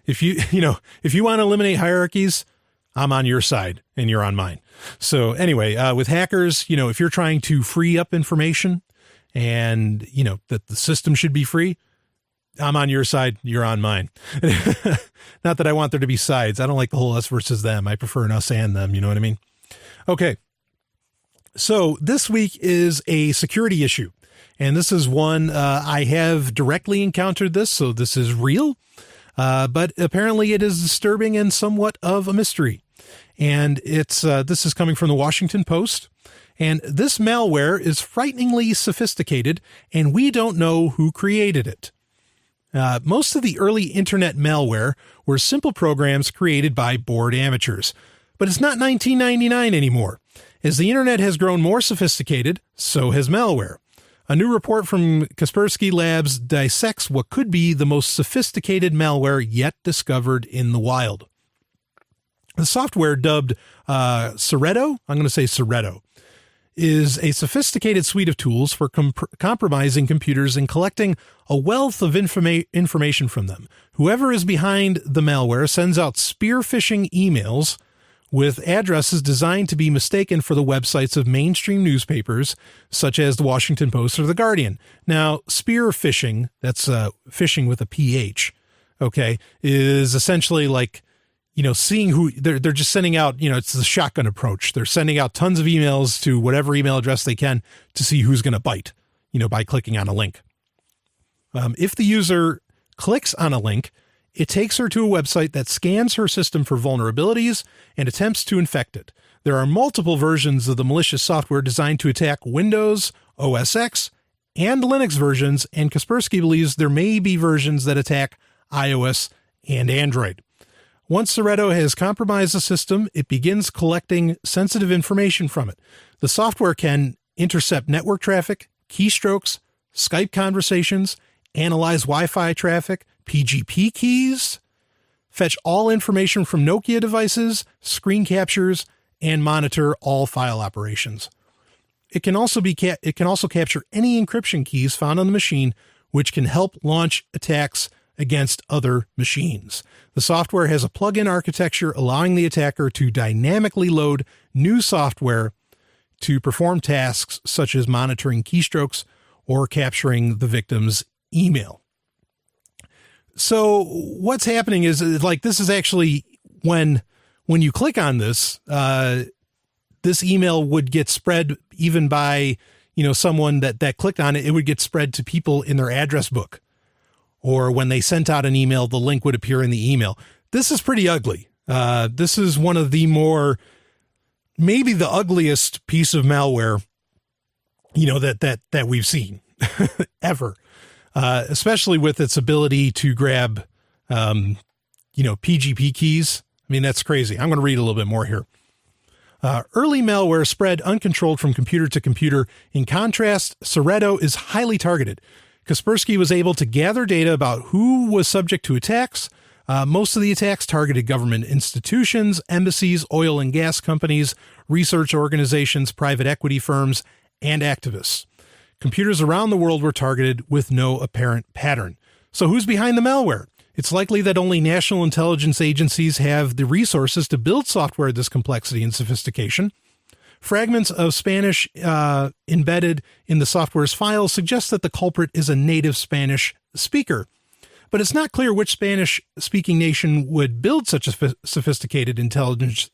If you want to eliminate hierarchies, I'm on your side and you're on mine. So anyway, with hackers, if you're trying to free up information and, that the system should be free, I'm on your side, you're on mine. Not that I want there to be sides. I don't like the whole us versus them. I prefer an us and them. You know what I mean? Okay. So this week is a security issue. And this is one I have directly encountered this. So this is real. But apparently it is disturbing and somewhat of a mystery. And this is coming from the Washington Post. And this malware is frighteningly sophisticated, and we don't know who created it. Most of the early internet malware were simple programs created by bored amateurs. But it's not 1999 anymore. As the internet has grown more sophisticated, so has malware. A new report from Kaspersky Labs dissects what could be the most sophisticated malware yet discovered in the wild. The software dubbed Soretto, I'm going to say Soretto, is a sophisticated suite of tools for compromising computers and collecting a wealth of information from them. Whoever is behind the malware sends out spear phishing emails with addresses designed to be mistaken for the websites of mainstream newspapers, such as the Washington Post or the Guardian. Now, spear phishing, that's phishing with a PH, okay, is essentially like, seeing who they're just sending out, it's the shotgun approach. They're sending out tons of emails to whatever email address they can to see who's going to bite, by clicking on a link. If the user clicks on a link, it takes her to a website that scans her system for vulnerabilities and attempts to infect it. There are multiple versions of the malicious software designed to attack Windows, OS X, and Linux versions, and Kaspersky believes there may be versions that attack iOS and Android. Once Sovryn has compromised the system, it begins collecting sensitive information from it. The software can intercept network traffic, keystrokes, Skype conversations, analyze Wi-Fi traffic, PGP keys, fetch all information from Nokia devices, screen captures, and monitor all file operations. It can also capture any encryption keys found on the machine, which can help launch attacks against other machines. The software has a plug-in architecture allowing the attacker to dynamically load new software to perform tasks such as monitoring keystrokes or capturing the victim's email. So what's happening is like, this is actually when you click on this, this email would get spread even by, someone that clicked on it. It would get spread to people in their address book, or when they sent out an email, the link would appear in the email. This is pretty ugly. This is one of the maybe the ugliest piece of malware, that we've seen ever. Especially with its ability to grab, PGP keys. I mean, that's crazy. I'm going to read a little bit more here. Early malware spread uncontrolled from computer to computer. In contrast, Sovryn is highly targeted. Kaspersky was able to gather data about who was subject to attacks. Most of the attacks targeted government institutions, embassies, oil and gas companies, research organizations, private equity firms, and activists. Computers around the world were targeted with no apparent pattern. So who's behind the malware? It's likely that only national intelligence agencies have the resources to build software of this complexity and sophistication. Fragments of Spanish embedded in the software's files suggest that the culprit is a native Spanish speaker. But it's not clear which Spanish-speaking nation would build such a sophisticated intelligence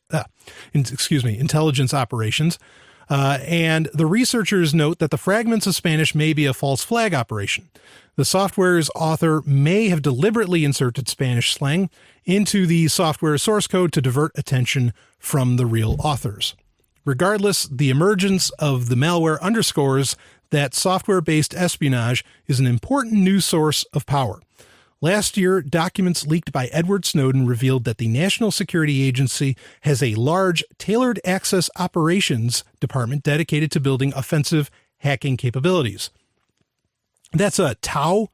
operations. And the researchers note that the fragments of Spanish may be a false flag operation. The software's author may have deliberately inserted Spanish slang into the software source code to divert attention from the real authors. Regardless, the emergence of the malware underscores that software-based espionage is an important new source of power. Last year, documents leaked by Edward Snowden revealed that the National Security Agency has a large tailored access operations department dedicated to building offensive hacking capabilities. That's a TOW.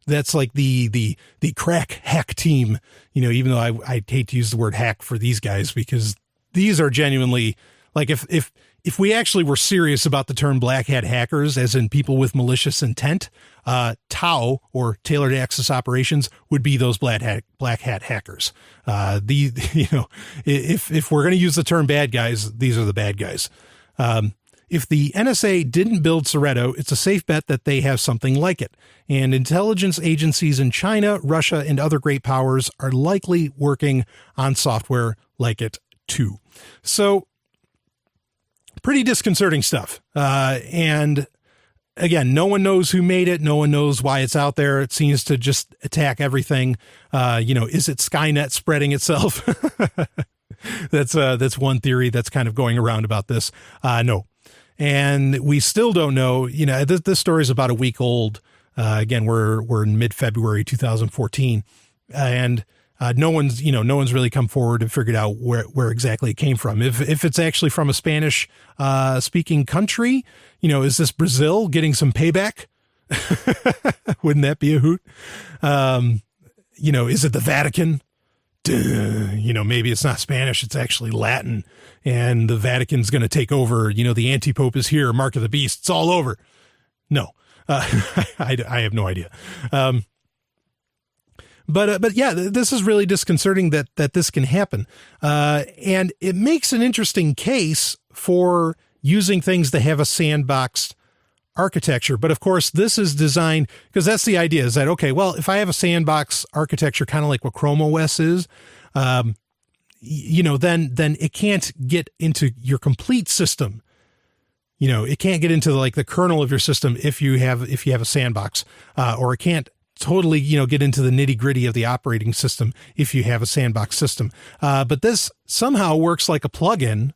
That's like the crack hack team, even though I hate to use the word hack for these guys, because these are genuinely, like, if we actually were serious about the term black hat hackers, as in people with malicious intent, TOW, or tailored access operations, would be those black hat hackers. If we're going to use the term bad guys, these are the bad guys. If the NSA didn't build Sovryn, it's a safe bet that they have something like it. And intelligence agencies in China, Russia, and other great powers are likely working on software like it too. So, pretty disconcerting stuff. And again, no one knows who made it. No one knows why it's out there. It seems to just attack everything. Is it Skynet spreading itself? That's one theory that's kind of going around about this. No. And we still don't know, this story is about a week old. Again, we're in mid-February 2014, and no one's really come forward and figured out where exactly it came from. If it's actually from a Spanish speaking country, is this Brazil getting some payback? Wouldn't that be a hoot? Is it the Vatican? Maybe it's not Spanish, it's actually Latin, and the Vatican's going to take over. The anti-pope is here, mark of the beast, it's all over. No, I have no idea. But yeah, this is really disconcerting that this can happen. And it makes an interesting case for using things that have a sandboxed architecture. But of course, this is designed, because that's the idea, is that, okay, well, if I have a sandbox architecture, kind of like what Chrome OS is, then it can't get into your complete system. it can't get into like the kernel of your system if you have a sandbox, or it can't totally, get into the nitty gritty of the operating system if you have a sandbox system. But this somehow works like a plugin.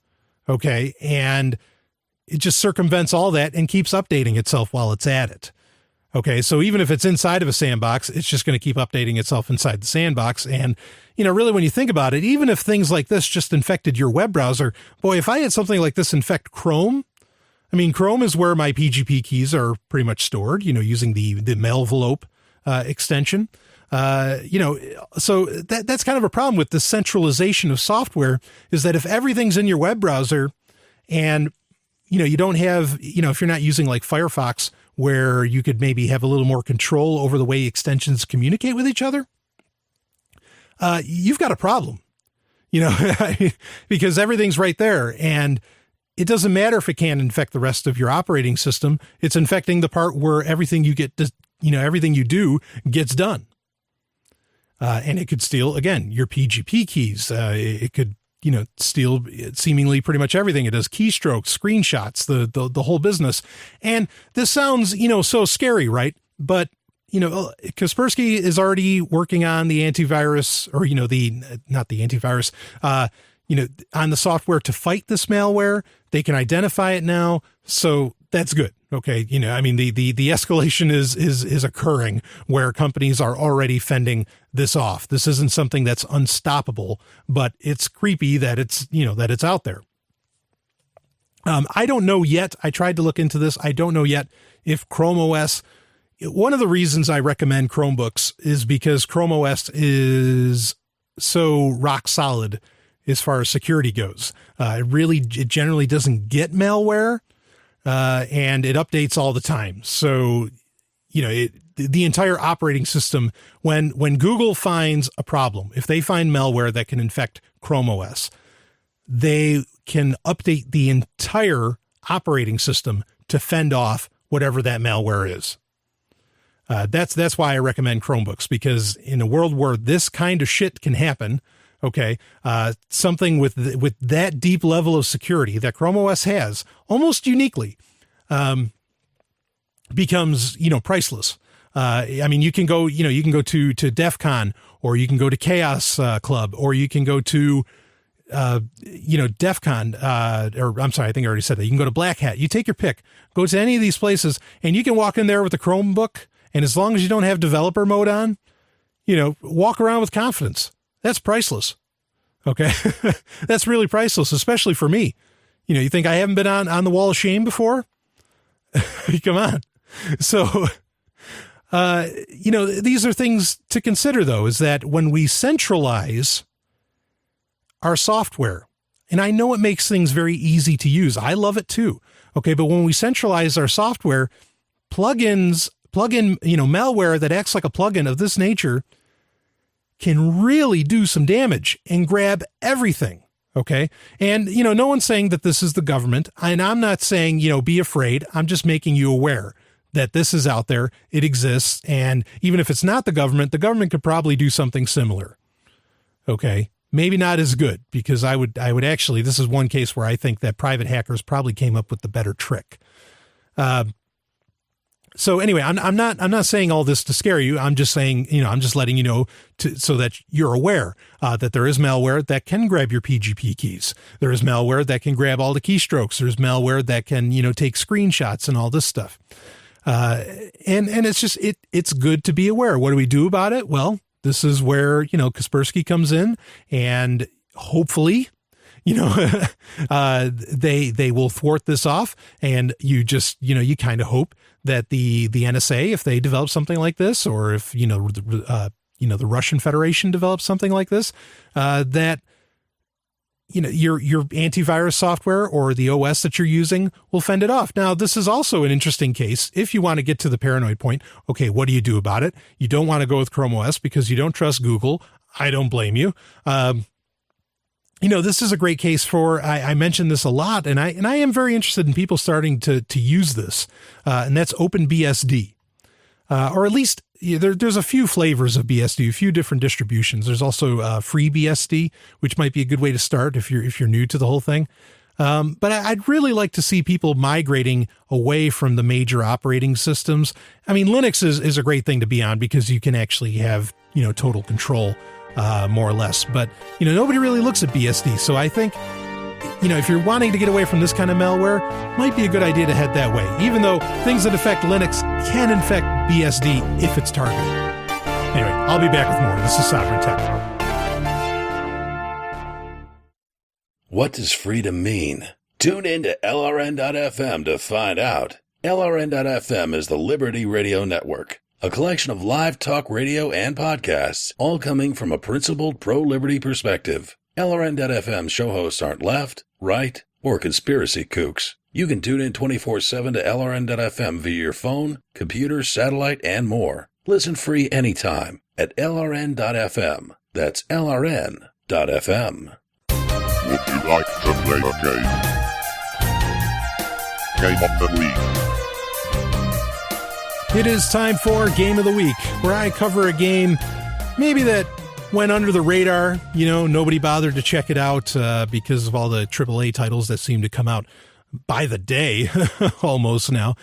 Okay. And it just circumvents all that and keeps updating itself while it's at it. Okay. So even if it's inside of a sandbox, it's just going to keep updating itself inside the sandbox. And, really, when you think about it, even if things like this just infected your web browser, boy, if I had something like this infect Chrome, Chrome is where my PGP keys are pretty much stored, using the Malvelope extension. So that's kind of a problem with the centralization of software, is that if everything's in your web browser and, you don't have, if you're not using like Firefox, where you could maybe have a little more control over the way extensions communicate with each other, you've got a problem, because everything's right there, and it doesn't matter if it can't infect the rest of your operating system. It's infecting the part where everything you get to, everything you do gets done. And it could steal, again, your PGP keys. It could, steal seemingly pretty much everything. It does keystrokes, screenshots, the whole business. And this sounds, so scary, right? But, Kaspersky is already working on the antivirus, or, not the antivirus, on the software to fight this malware. They can identify it now. So that's good. Okay. The escalation is occurring where companies are already fending this off. This isn't something that's unstoppable, but it's creepy that it's out there. I don't know yet. I tried to look into this. I don't know yet if Chrome OS, one of the reasons I recommend Chromebooks is because Chrome OS is so rock solid as far as security goes. It generally doesn't get malware. And it updates all the time. So, the entire operating system, when Google finds a problem, if they find malware that can infect Chrome OS, they can update the entire operating system to fend off whatever that malware is. That's why I recommend Chromebooks, because in a world where this kind of shit can happen, okay, something with that deep level of security that Chrome OS has, almost uniquely, becomes, priceless. You can go, to DEF CON, or you can go to Chaos Club, or you can go to, DEF CON, or I'm sorry, I think I already said that. You can go to Black Hat. You take your pick. Go to any of these places, and you can walk in there with a Chromebook, and as long as you don't have developer mode on, walk around with confidence. That's priceless. Okay. That's really priceless, especially for me. You think I haven't been on the wall of shame before? Come on. So, these are things to consider, though, is that when we centralize our software, and I know it makes things very easy to use. I love it too. Okay. But when we centralize our software, plugin, malware that acts like a plugin of this nature can really do some damage and grab everything. Okay. And, no one's saying that this is the government, and I'm not saying, be afraid. I'm just making you aware that this is out there. It exists. And even if it's not the government could probably do something similar. Okay. Maybe not as good, because I would actually, this is one case where I think that private hackers probably came up with the better trick. So anyway, I'm not saying all this to scare you. I'm just saying, I'm just letting you know so that you're aware that there is malware that can grab your PGP keys. There is malware that can grab all the keystrokes. There's malware that can, take screenshots and all this stuff. And it's just, it's good to be aware. What do we do about it? Well, this is where, Kaspersky comes in, and hopefully, they will thwart this off, and you just, you kind of hope that the NSA, if they develop something like this, or if, the Russian Federation develops something like this, that, your antivirus software or the OS that you're using will fend it off. Now, this is also an interesting case. If you want to get to the paranoid point, okay, what do you do about it? You don't want to go with Chrome OS because you don't trust Google. I don't blame you. This is a great case for, I mentioned this a lot, and I am very interested in people starting to use this, and that's OpenBSD, or at least there's a few flavors of BSD, a few different distributions. There's also FreeBSD, which might be a good way to start if you're new to the whole thing. But I'd really like to see people migrating away from the major operating systems. I mean, Linux is a great thing to be on because you can actually have, total control, more or less. But, nobody really looks at BSD. So I think, if you're wanting to get away from this kind of malware, might be a good idea to head that way, even though things that affect Linux can infect BSD if it's targeted. Anyway, I'll be back with more. This is Sovryn Tech. What does freedom mean? Tune in to LRN.FM to find out. LRN.FM is the Liberty Radio Network, a collection of live talk radio and podcasts, all coming from a principled pro-liberty perspective. LRN.FM show hosts aren't left, right, or conspiracy kooks. You can tune in 24/7 to LRN.FM via your phone, computer, satellite, and more. Listen free anytime at LRN.FM. That's LRN.FM. Would you like to play a game? Game of the Week. It is time for Game of the Week, where I cover a game maybe that went under the radar. Nobody bothered to check it out because of all the AAA titles that seem to come out by the day almost now.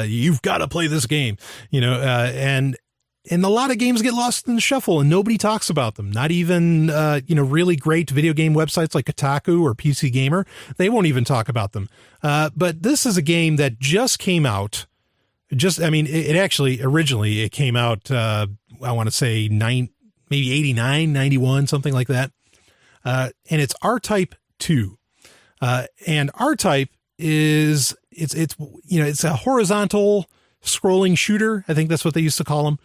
You've got to play this game, and a lot of games get lost in the shuffle and nobody talks about them. Not even, really great video game websites like Kotaku or PC Gamer. They won't even talk about them. But this is a game that just came out. It actually originally it came out, I want to say maybe 89, 91, something like that. And it's R-Type 2. And R-Type is, it's a horizontal scrolling shooter. I think that's what they used to call them,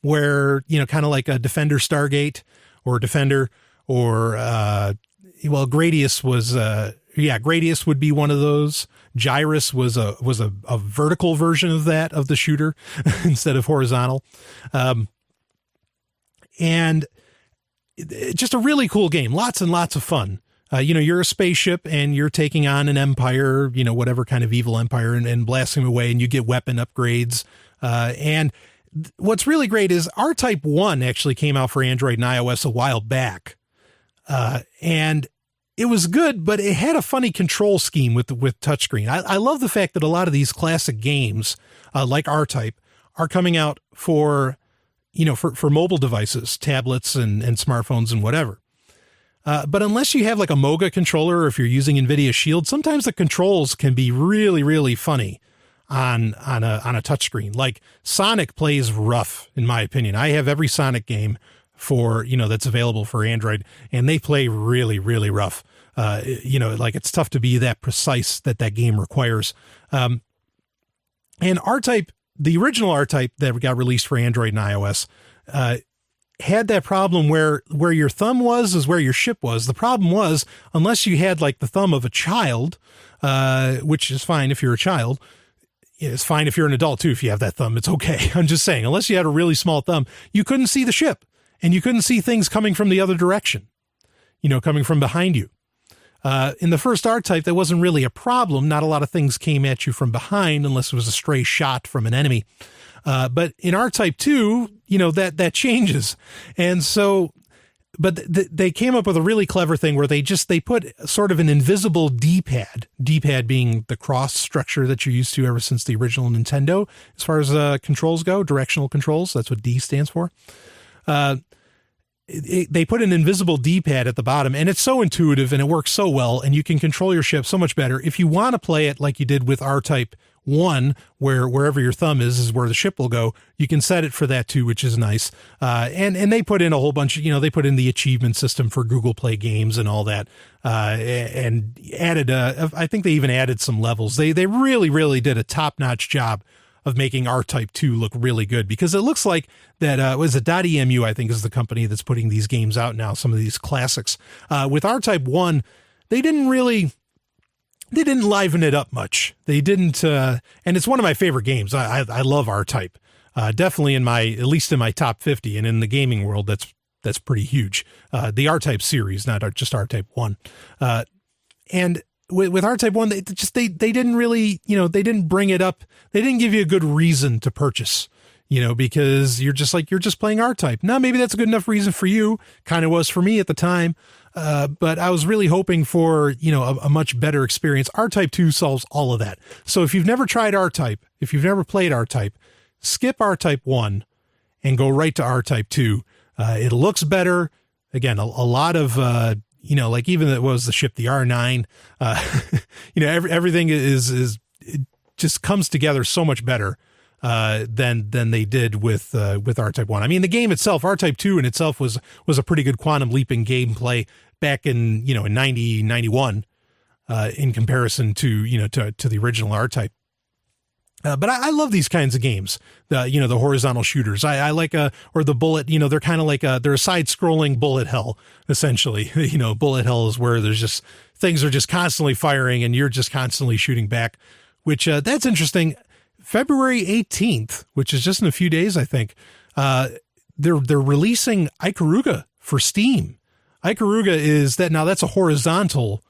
where, kind of like a Defender Stargate or Defender or, Gradius was, Gradius would be one of those. Gyrus was a vertical version of that, of the shooter instead of horizontal. And just a really cool game. Lots and lots of fun. You're a spaceship and you're taking on an empire, whatever kind of evil empire, and blasting them away, and you get weapon upgrades. And what's really great is R-Type 1 actually came out for Android and iOS a while back. And it was good, but it had a funny control scheme with touchscreen. I love the fact that a lot of these classic games, like R-Type, are coming out for mobile devices, tablets and smartphones and whatever. But unless you have like a Moga controller, or if you're using NVIDIA Shield, sometimes the controls can be really, really funny on a touchscreen. Like Sonic plays rough, in my opinion. I have every Sonic game for, that's available for Android, and they play really, really rough. It's tough to be that precise that game requires. And R-Type, the original R-Type that got released for Android and iOS, had that problem where your thumb was is where your ship was. The problem was, unless you had like the thumb of a child, which is fine if you're a child, it's fine if you're an adult too. If you have that thumb, it's okay. I'm just saying, unless you had a really small thumb, you couldn't see the ship and you couldn't see things coming from the other direction, coming from behind you. In the first R-Type, that wasn't really a problem. Not a lot of things came at you from behind unless it was a stray shot from an enemy. But in R-Type 2, that changes. And so, but they came up with a really clever thing where they put sort of an invisible D-pad being the cross structure that you're used to ever since the original Nintendo, as far as controls go, directional controls. That's what D stands for. They put an invisible D-pad at the bottom, and it's so intuitive and it works so well, and you can control your ship so much better. If you want to play it like you did with R-Type 1, where wherever your thumb is where the ship will go, you can set it for that too, which is nice. And they put in a whole bunch of, they put in the achievement system for Google Play games and all that, and added, I think they even added some levels. They really, really did a top-notch job of making R-Type 2 look really good, because it looks like that, was it .emu, I think is the company that's putting these games out now, some of these classics. With R-Type 1, they didn't liven it up much. They didn't, and it's one of my favorite games. I love R-Type, definitely at least in my top 50, and in the gaming world, that's pretty huge. The R-Type series, not just R-Type 1. And with R-Type 1, they didn't really, they didn't bring it up. They didn't give you a good reason to purchase, because you're just playing R-Type. Now, maybe that's a good enough reason for you. Kind of was for me at the time. but I was really hoping for, a much better experience. R-Type 2 solves all of that. So if you've never tried R-Type, if you've never played R-Type, skip R-Type 1 and go right to R-Type 2. It looks better. Again, a lot of, like even it was the ship, the R9, everything is it just comes together so much better than they did with R-Type 1. I mean, the game itself, R-Type 2 in itself was a pretty good quantum leap in gameplay back in, in 91, in comparison to the original R-Type. But I love these kinds of games, the horizontal shooters. I like, or the bullet, they're kind of like they're a side scrolling bullet hell, essentially. Bullet hell is where there's just, things are just constantly firing and you're just constantly shooting back, which, that's interesting. February 18th, which is just in a few days, I think, they're releasing Ikaruga for Steam. Ikaruga is that, now that's a horizontal,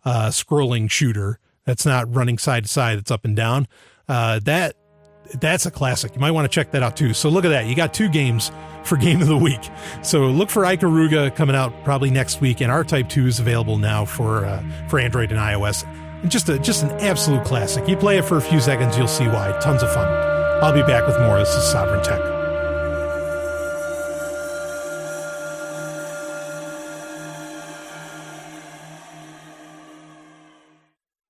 scrolling shooter. That's not running side to side. It's up and down. That's a classic. You might want to check that out too. So look at that. You got 2 games for Game of the Week. So look for Ikaruga coming out probably next week, and R-Type 2 is available now for Android and iOS. And just an absolute classic. You play it for a few seconds, you'll see why. Tons of fun. I'll be back with more. This is Sovryn Tech.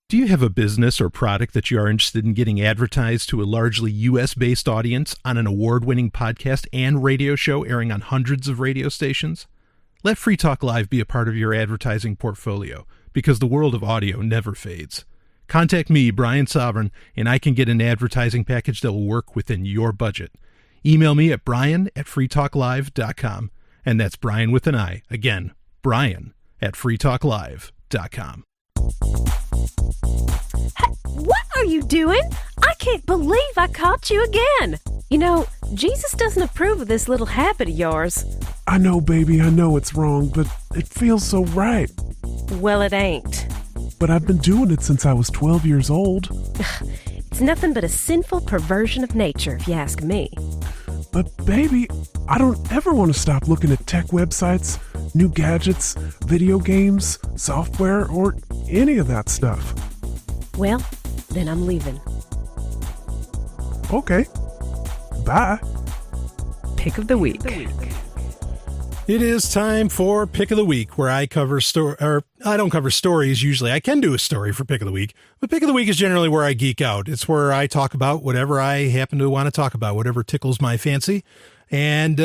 Do you have a business or product that you are interested in getting advertised to a largely U.S.-based audience on an award-winning podcast and radio show airing on hundreds of radio stations? Let Free Talk Live be a part of your advertising portfolio, because the world of audio never fades. Contact me, Brian Sovryn, and I can get an advertising package that will work within your budget. Email me at brian@freetalklive.com, and that's Brian with an I. Again, brian@freetalklive.com. Hey, what are you doing? I can't believe I caught you again. Jesus doesn't approve of this little habit of yours. I know, baby, I know it's wrong, but it feels so right. Well, it ain't. But I've been doing it since I was 12 years old. It's nothing but a sinful perversion of nature, if you ask me. But baby, I don't ever want to stop looking at tech websites, new gadgets, video games, software, or any of that stuff. Well, then I'm leaving. Okay. Bye. Pick of the week. It is time for Pick of the Week, where I cover I don't cover stories usually. I can do a story for Pick of the Week, but Pick of the Week is generally where I geek out. It's where I talk about whatever I happen to want to talk about, whatever tickles my fancy. And,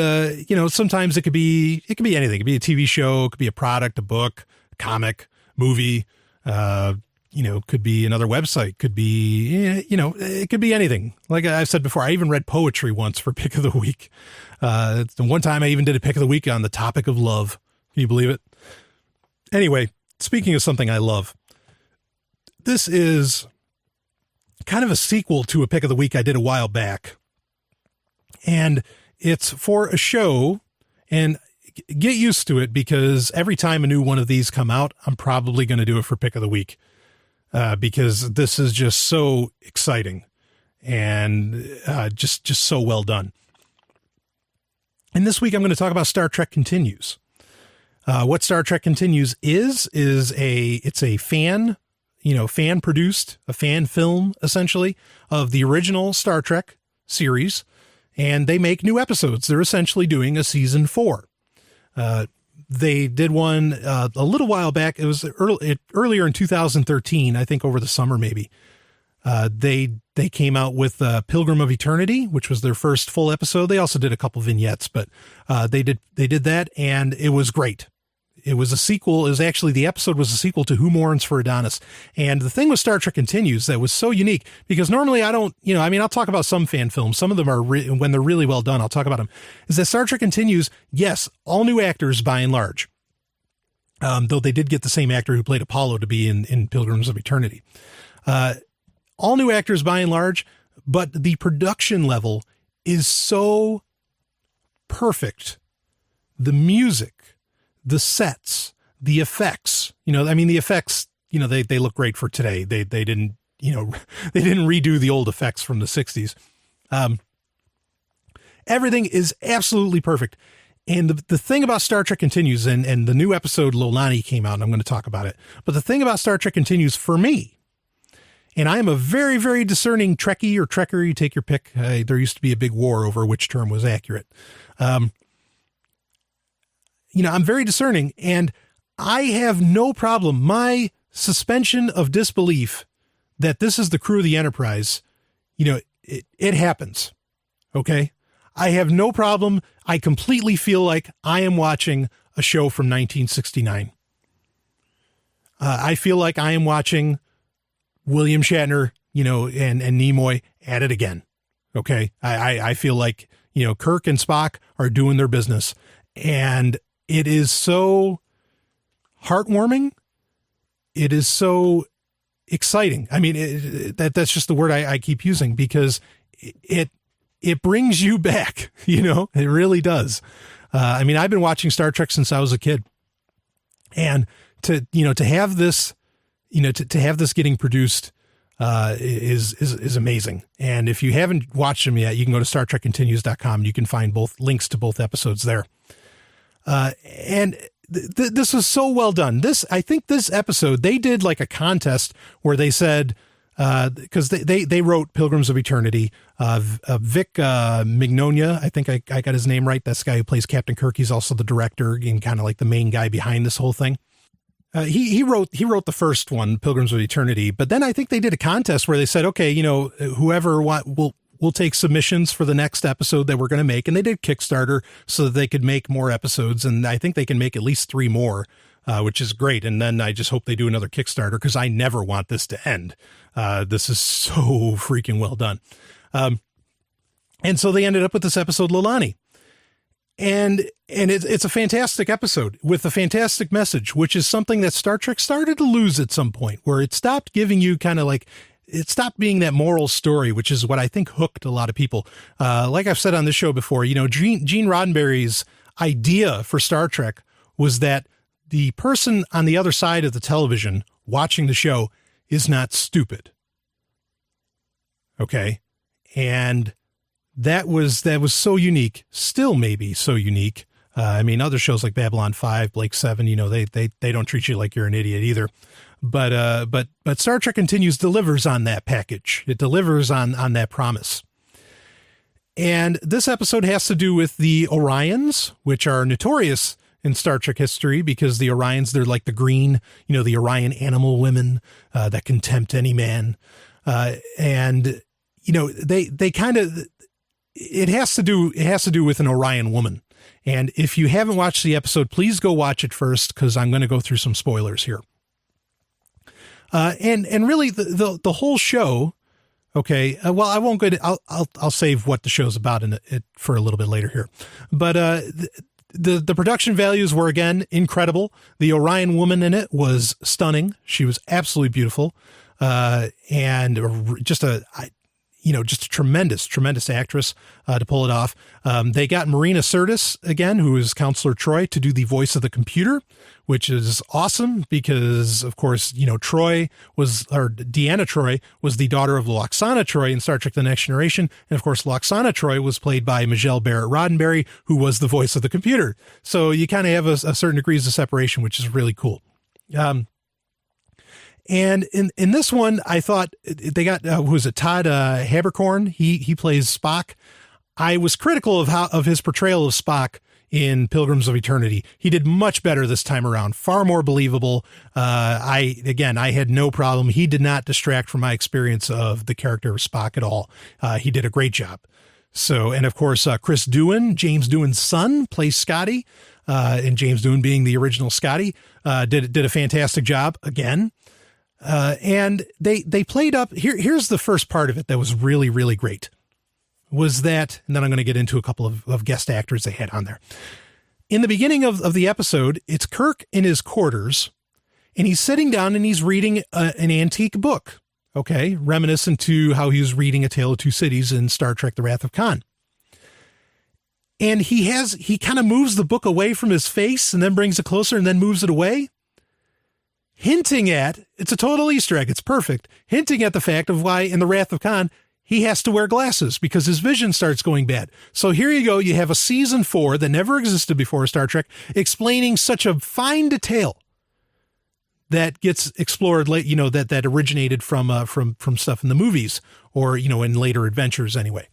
sometimes it could be anything. It could be a TV show, it could be a product, a book, a comic, movie, could be another website, could be, it could be anything. Like I've said before, I even read poetry once for Pick of the Week. The one time I even did a Pick of the Week on the topic of love. Can you believe it? Anyway, speaking of something I love, this is kind of a sequel to a Pick of the Week I did a while back. And it's for a show, and get used to it, because every time a new one of these come out, I'm probably going to do it for Pick of the Week. Because this is just so exciting and just so well done. And this week I'm going to talk about Star Trek Continues. What Star Trek Continues is a fan produced, a fan film, essentially, of the original Star Trek series, and they make new episodes. They're essentially doing a season 4. They did one a little while back. It was earlier in 2013, I think over the summer maybe. They came out with Pilgrim of Eternity, which was their first full episode. They also did a couple vignettes, but they did that, and it was great. It was a sequel. The episode was a sequel to Who Mourns for Adonis. And the thing with Star Trek Continues that was so unique, because normally I don't, I'll talk about some fan films. Some of them are, when they're really well done, I'll talk about them, is that Star Trek Continues, yes, all new actors by and large. Though they did get the same actor who played Apollo to be in Pilgrims of Eternity. All new actors by and large, but the production level is so perfect. The music, the sets, the effects, the effects, they look great for today. They didn't, they didn't redo the old effects from the 60s. Everything is absolutely perfect. And the thing about Star Trek Continues, and the new episode Lolani came out, and I'm going to talk about it. But the thing about Star Trek Continues for me, and I am a very, very discerning Trekkie or Trekker, you take your pick. There used to be a big war over which term was accurate. I'm very discerning, and I have no problem. My suspension of disbelief that this is the crew of the Enterprise, it happens. Okay. I have no problem. I completely feel like I am watching a show from 1969. I feel like I am watching William Shatner, and Nimoy at it again. Okay. I feel like, Kirk and Spock are doing their business, and it is so heartwarming. It is so exciting. I mean, that's just the word I keep using, because it brings you back, it really does. I mean, I've been watching Star Trek since I was a kid, and to have this, to have this getting produced, is amazing. And if you haven't watched them yet, you can go to StarTrekContinues.com and you can find both links to both episodes there. And this was so well done. I think this episode, they did like a contest where they said, because they wrote Pilgrims of Eternity. Vic Mignogna, I think I got his name right. That's the guy who plays Captain Kirk. He's also the director and kind of like the main guy behind this whole thing. He wrote the first one, Pilgrims of Eternity. But then I think they did a contest where they said, okay, whoever we'll take submissions for the next episode that we're going to make. And they did Kickstarter so that they could make more episodes. And I think they can make at least 3 more. Which is great. And then I just hope they do another Kickstarter, because I never want this to end. This is so freaking well done. And so they ended up with this episode, Lolani. And it's a fantastic episode with a fantastic message, which is something that Star Trek started to lose at some point, where it stopped giving you it stopped being that moral story, which is what I think hooked a lot of people. Like I've said on this show before, Gene Roddenberry's idea for Star Trek was that the person on the other side of the television watching the show is not stupid. Okay. And that was so unique, still maybe so unique. I mean, other shows like Babylon 5, Blake 7, they don't treat you like you're an idiot either. But Star Trek Continues delivers on that package. It delivers on that promise. And this episode has to do with the Orions, which are notorious in Star Trek history, because the Orions, they're like the green, the Orion animal women that can tempt any man. And they kind of, it has to do with an Orion woman. And if you haven't watched the episode, please go watch it first, because I'm going to go through some spoilers here. And really the whole show. Okay. Well, I won't go to, I'll save what the show's about for a little bit later here, but, the production values were, again, incredible. The Orion woman in it was stunning. She was absolutely beautiful. And just a tremendous actress, to pull it off. They got Marina Sirtis again, who is Counselor Troi, to do the voice of the computer, which is awesome because, of course, Deanna Troi was the daughter of Lwaxana Troi in Star Trek The Next Generation. And of course, Lwaxana Troi was played by Michelle Barrett Roddenberry, who was the voice of the computer. So you kind of have a certain degrees of separation, which is really cool. And in this one, I thought they got, Todd Haberkorn? He plays Spock. I was critical of his portrayal of Spock in Pilgrims of Eternity. He did much better this time around, far more believable. I had no problem. He did not distract from my experience of the character of Spock at all. He did a great job. So, and of course, Chris Doohan, James Doohan's son, plays Scotty, and James Doohan being the original Scotty, did a fantastic job again. And they played up here's the first part of it that was really, really great, was that, and then I'm going to get into a couple of guest actors they had on there. In the beginning of the episode, it's Kirk in his quarters, and he's sitting down and he's reading an antique book. Okay. Reminiscent to how he was reading A Tale of Two Cities in Star Trek, The Wrath of Khan. And he kind of moves the book away from his face and then brings it closer and then moves it away, hinting at, it's a total Easter egg. It's perfect. Hinting at the fact of why in The Wrath of Khan, he has to wear glasses because his vision starts going bad. So here you go. You have a season 4 that never existed before Star Trek explaining such a fine detail that gets explored late, that originated from stuff in the movies or, in later adventures anyway.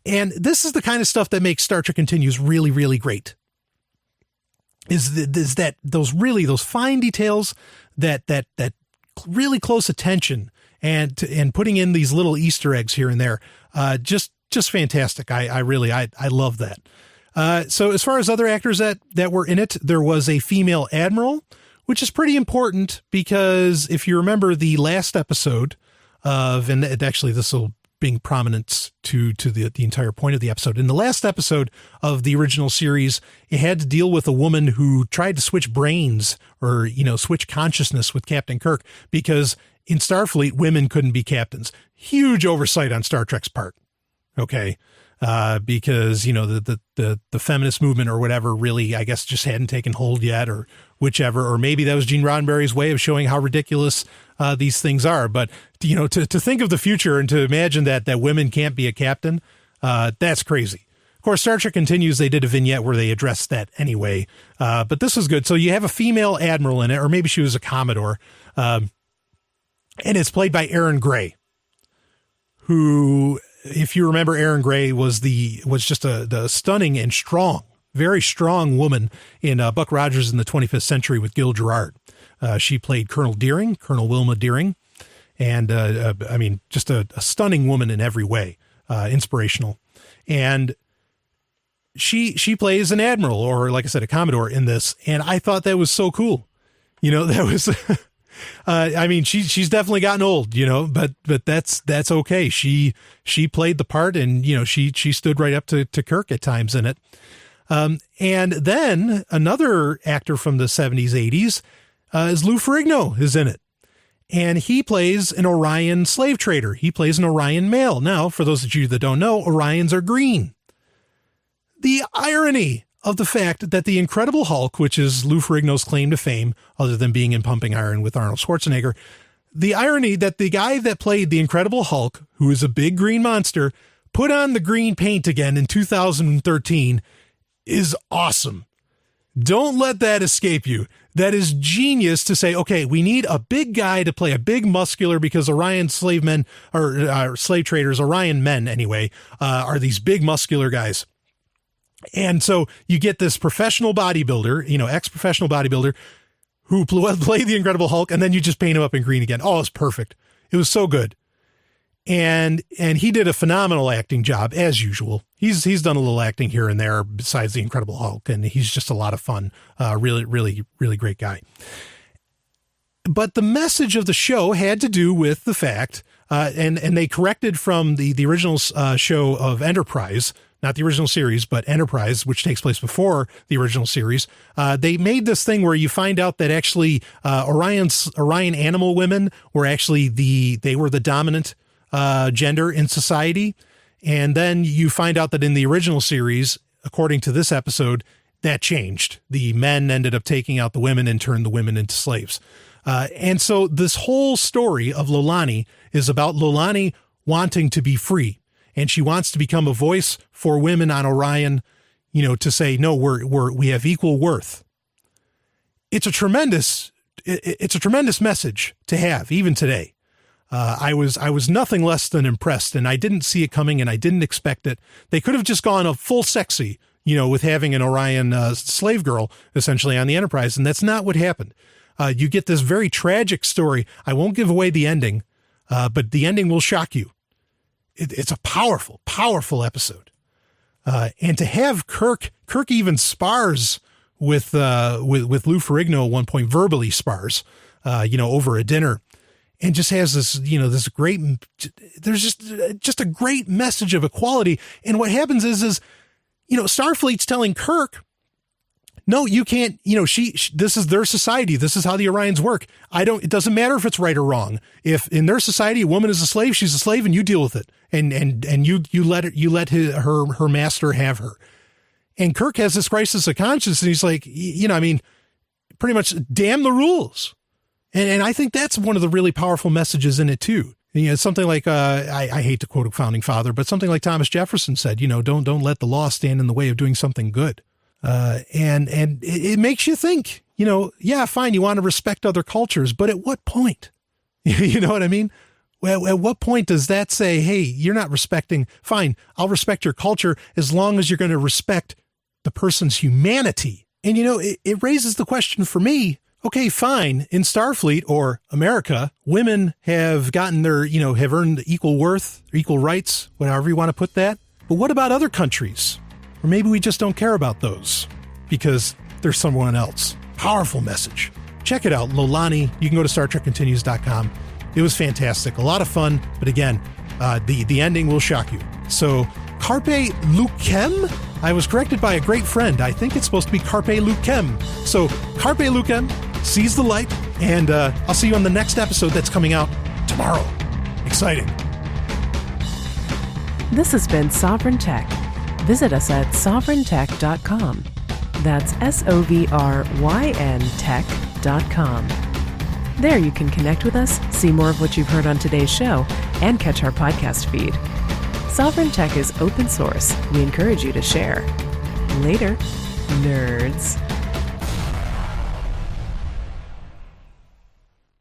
And this is the kind of stuff that makes Star Trek Continues really, really great. Is that those fine details, that really close attention and putting in these little Easter eggs here and there. Just fantastic. I love that. So as far as other actors that were in it, there was a female admiral, which is pretty important because if you remember the last episode and actually this will bring prominence to the entire point of the episode. In the last episode of the original series, it had to deal with a woman who tried to switch brains or, switch consciousness with Captain Kirk because in Starfleet, women couldn't be captains. Huge oversight on Star Trek's part. Okay. Because, the feminist movement or whatever really, I guess, just hadn't taken hold yet or whichever, or maybe that was Gene Roddenberry's way of showing how ridiculous these things are. But, to think of the future and to imagine that women can't be a captain, that's crazy. Of course, Star Trek Continues, they did a vignette where they addressed that anyway. But this was good. So you have a female admiral in it, or maybe she was a Commodore. And it's played by Erin Gray, who, if you remember, Erin Gray was just the stunning and strong, very strong woman in Buck Rogers in the 25th Century with Gil Gerard. She played Colonel Wilma Deering. And, just a stunning woman in every way, inspirational. And she plays an admiral or, like I said, a Commodore in this. And I thought that was so cool. That was, she's definitely gotten old, but that's okay. She played the part and, she stood right up to Kirk at times in it. And then another actor from the 70s, 80s, is Lou Ferrigno is in it. And he plays an Orion slave trader. He plays an Orion male. Now, for those of you that don't know, Orions are green. The irony of the fact that the Incredible Hulk, which is Lou Ferrigno's claim to fame, other than being in Pumping Iron with Arnold Schwarzenegger, the irony that the guy that played the Incredible Hulk, who is a big green monster, put on the green paint again in 2013 is awesome. Don't let that escape you. That is genius to say, okay, we need a big guy to play a big muscular because Orion slave men or slave traders, Orion men anyway, are these big muscular guys. And so you get this professional bodybuilder, ex-professional bodybuilder who played the Incredible Hulk, and then you just paint him up in green again. Oh, it's perfect. It was so good. And he did a phenomenal acting job as usual. He's done a little acting here and there besides the Incredible Hulk, and he's just a lot of fun. Really, really, really great guy. But the message of the show had to do with the fact, and they corrected from the original show of Enterprise, not the original series, but Enterprise, which takes place before the original series. They made this thing where you find out that actually Orion animal women were actually the dominant gender in society. And then you find out that in the original series, according to this episode, that changed. The men ended up taking out the women and turned the women into slaves. And so this whole story of Lolani is about Lolani wanting to be free. And she wants to become a voice for women on Orion, to say, no, we have equal worth. It's a tremendous message to have even today. I was nothing less than impressed, and I didn't see it coming and I didn't expect it. They could have just gone a full sexy, with having an Orion slave girl essentially on the Enterprise. And that's not what happened. You get this very tragic story. I won't give away the ending, but the ending will shock you. It's a powerful, powerful episode. And to have Kirk even spars with Lou Ferrigno at one point, verbally spars, over a dinner, and just has this, this great, there's just a great message of equality. And what happens is, Starfleet's telling Kirk, no, you can't, this is their society. This is how the Orions work. It doesn't matter if it's right or wrong. If in their society, a woman is a slave, she's a slave, and you deal with it. And you let her master have her. And Kirk has this crisis of conscience, and he's like, pretty much damn the rules. And I think that's one of the really powerful messages in it too, You know, something like, I hate to quote a founding father, but something like Thomas Jefferson said, you know, don't let the law stand in the way of doing something good. And it makes you think, you know, yeah, fine, you want to respect other cultures, but at what point? You know what I mean? Well, at what point does that say, hey, you're not respecting, fine, I'll respect your culture as long as you're going to respect the person's humanity. And, you know, it raises the question for me, okay, fine, in Starfleet or America, women have gotten their, you know, have earned equal worth, equal rights, whatever you want to put that. But what about other countries? Or maybe we just don't care about those because there's someone else. Powerful message. Check it out, Lolani. You can go to StarTrekContinues.com. It was fantastic. A lot of fun. But again, the ending will shock you. So, Carpe Lucem? I was corrected by a great friend. I think it's supposed to be Carpe Lucem. So, Carpe Lucem, seize the light, and I'll see you on the next episode that's coming out tomorrow. Exciting. This has been Sovryn Tech. Visit us at sovryntech.com. That's SOVRYN tech.com. There you can connect with us, see more of what you've heard on today's show, and catch our podcast feed. Sovryn Tech is open source. We encourage you to share. Later, nerds.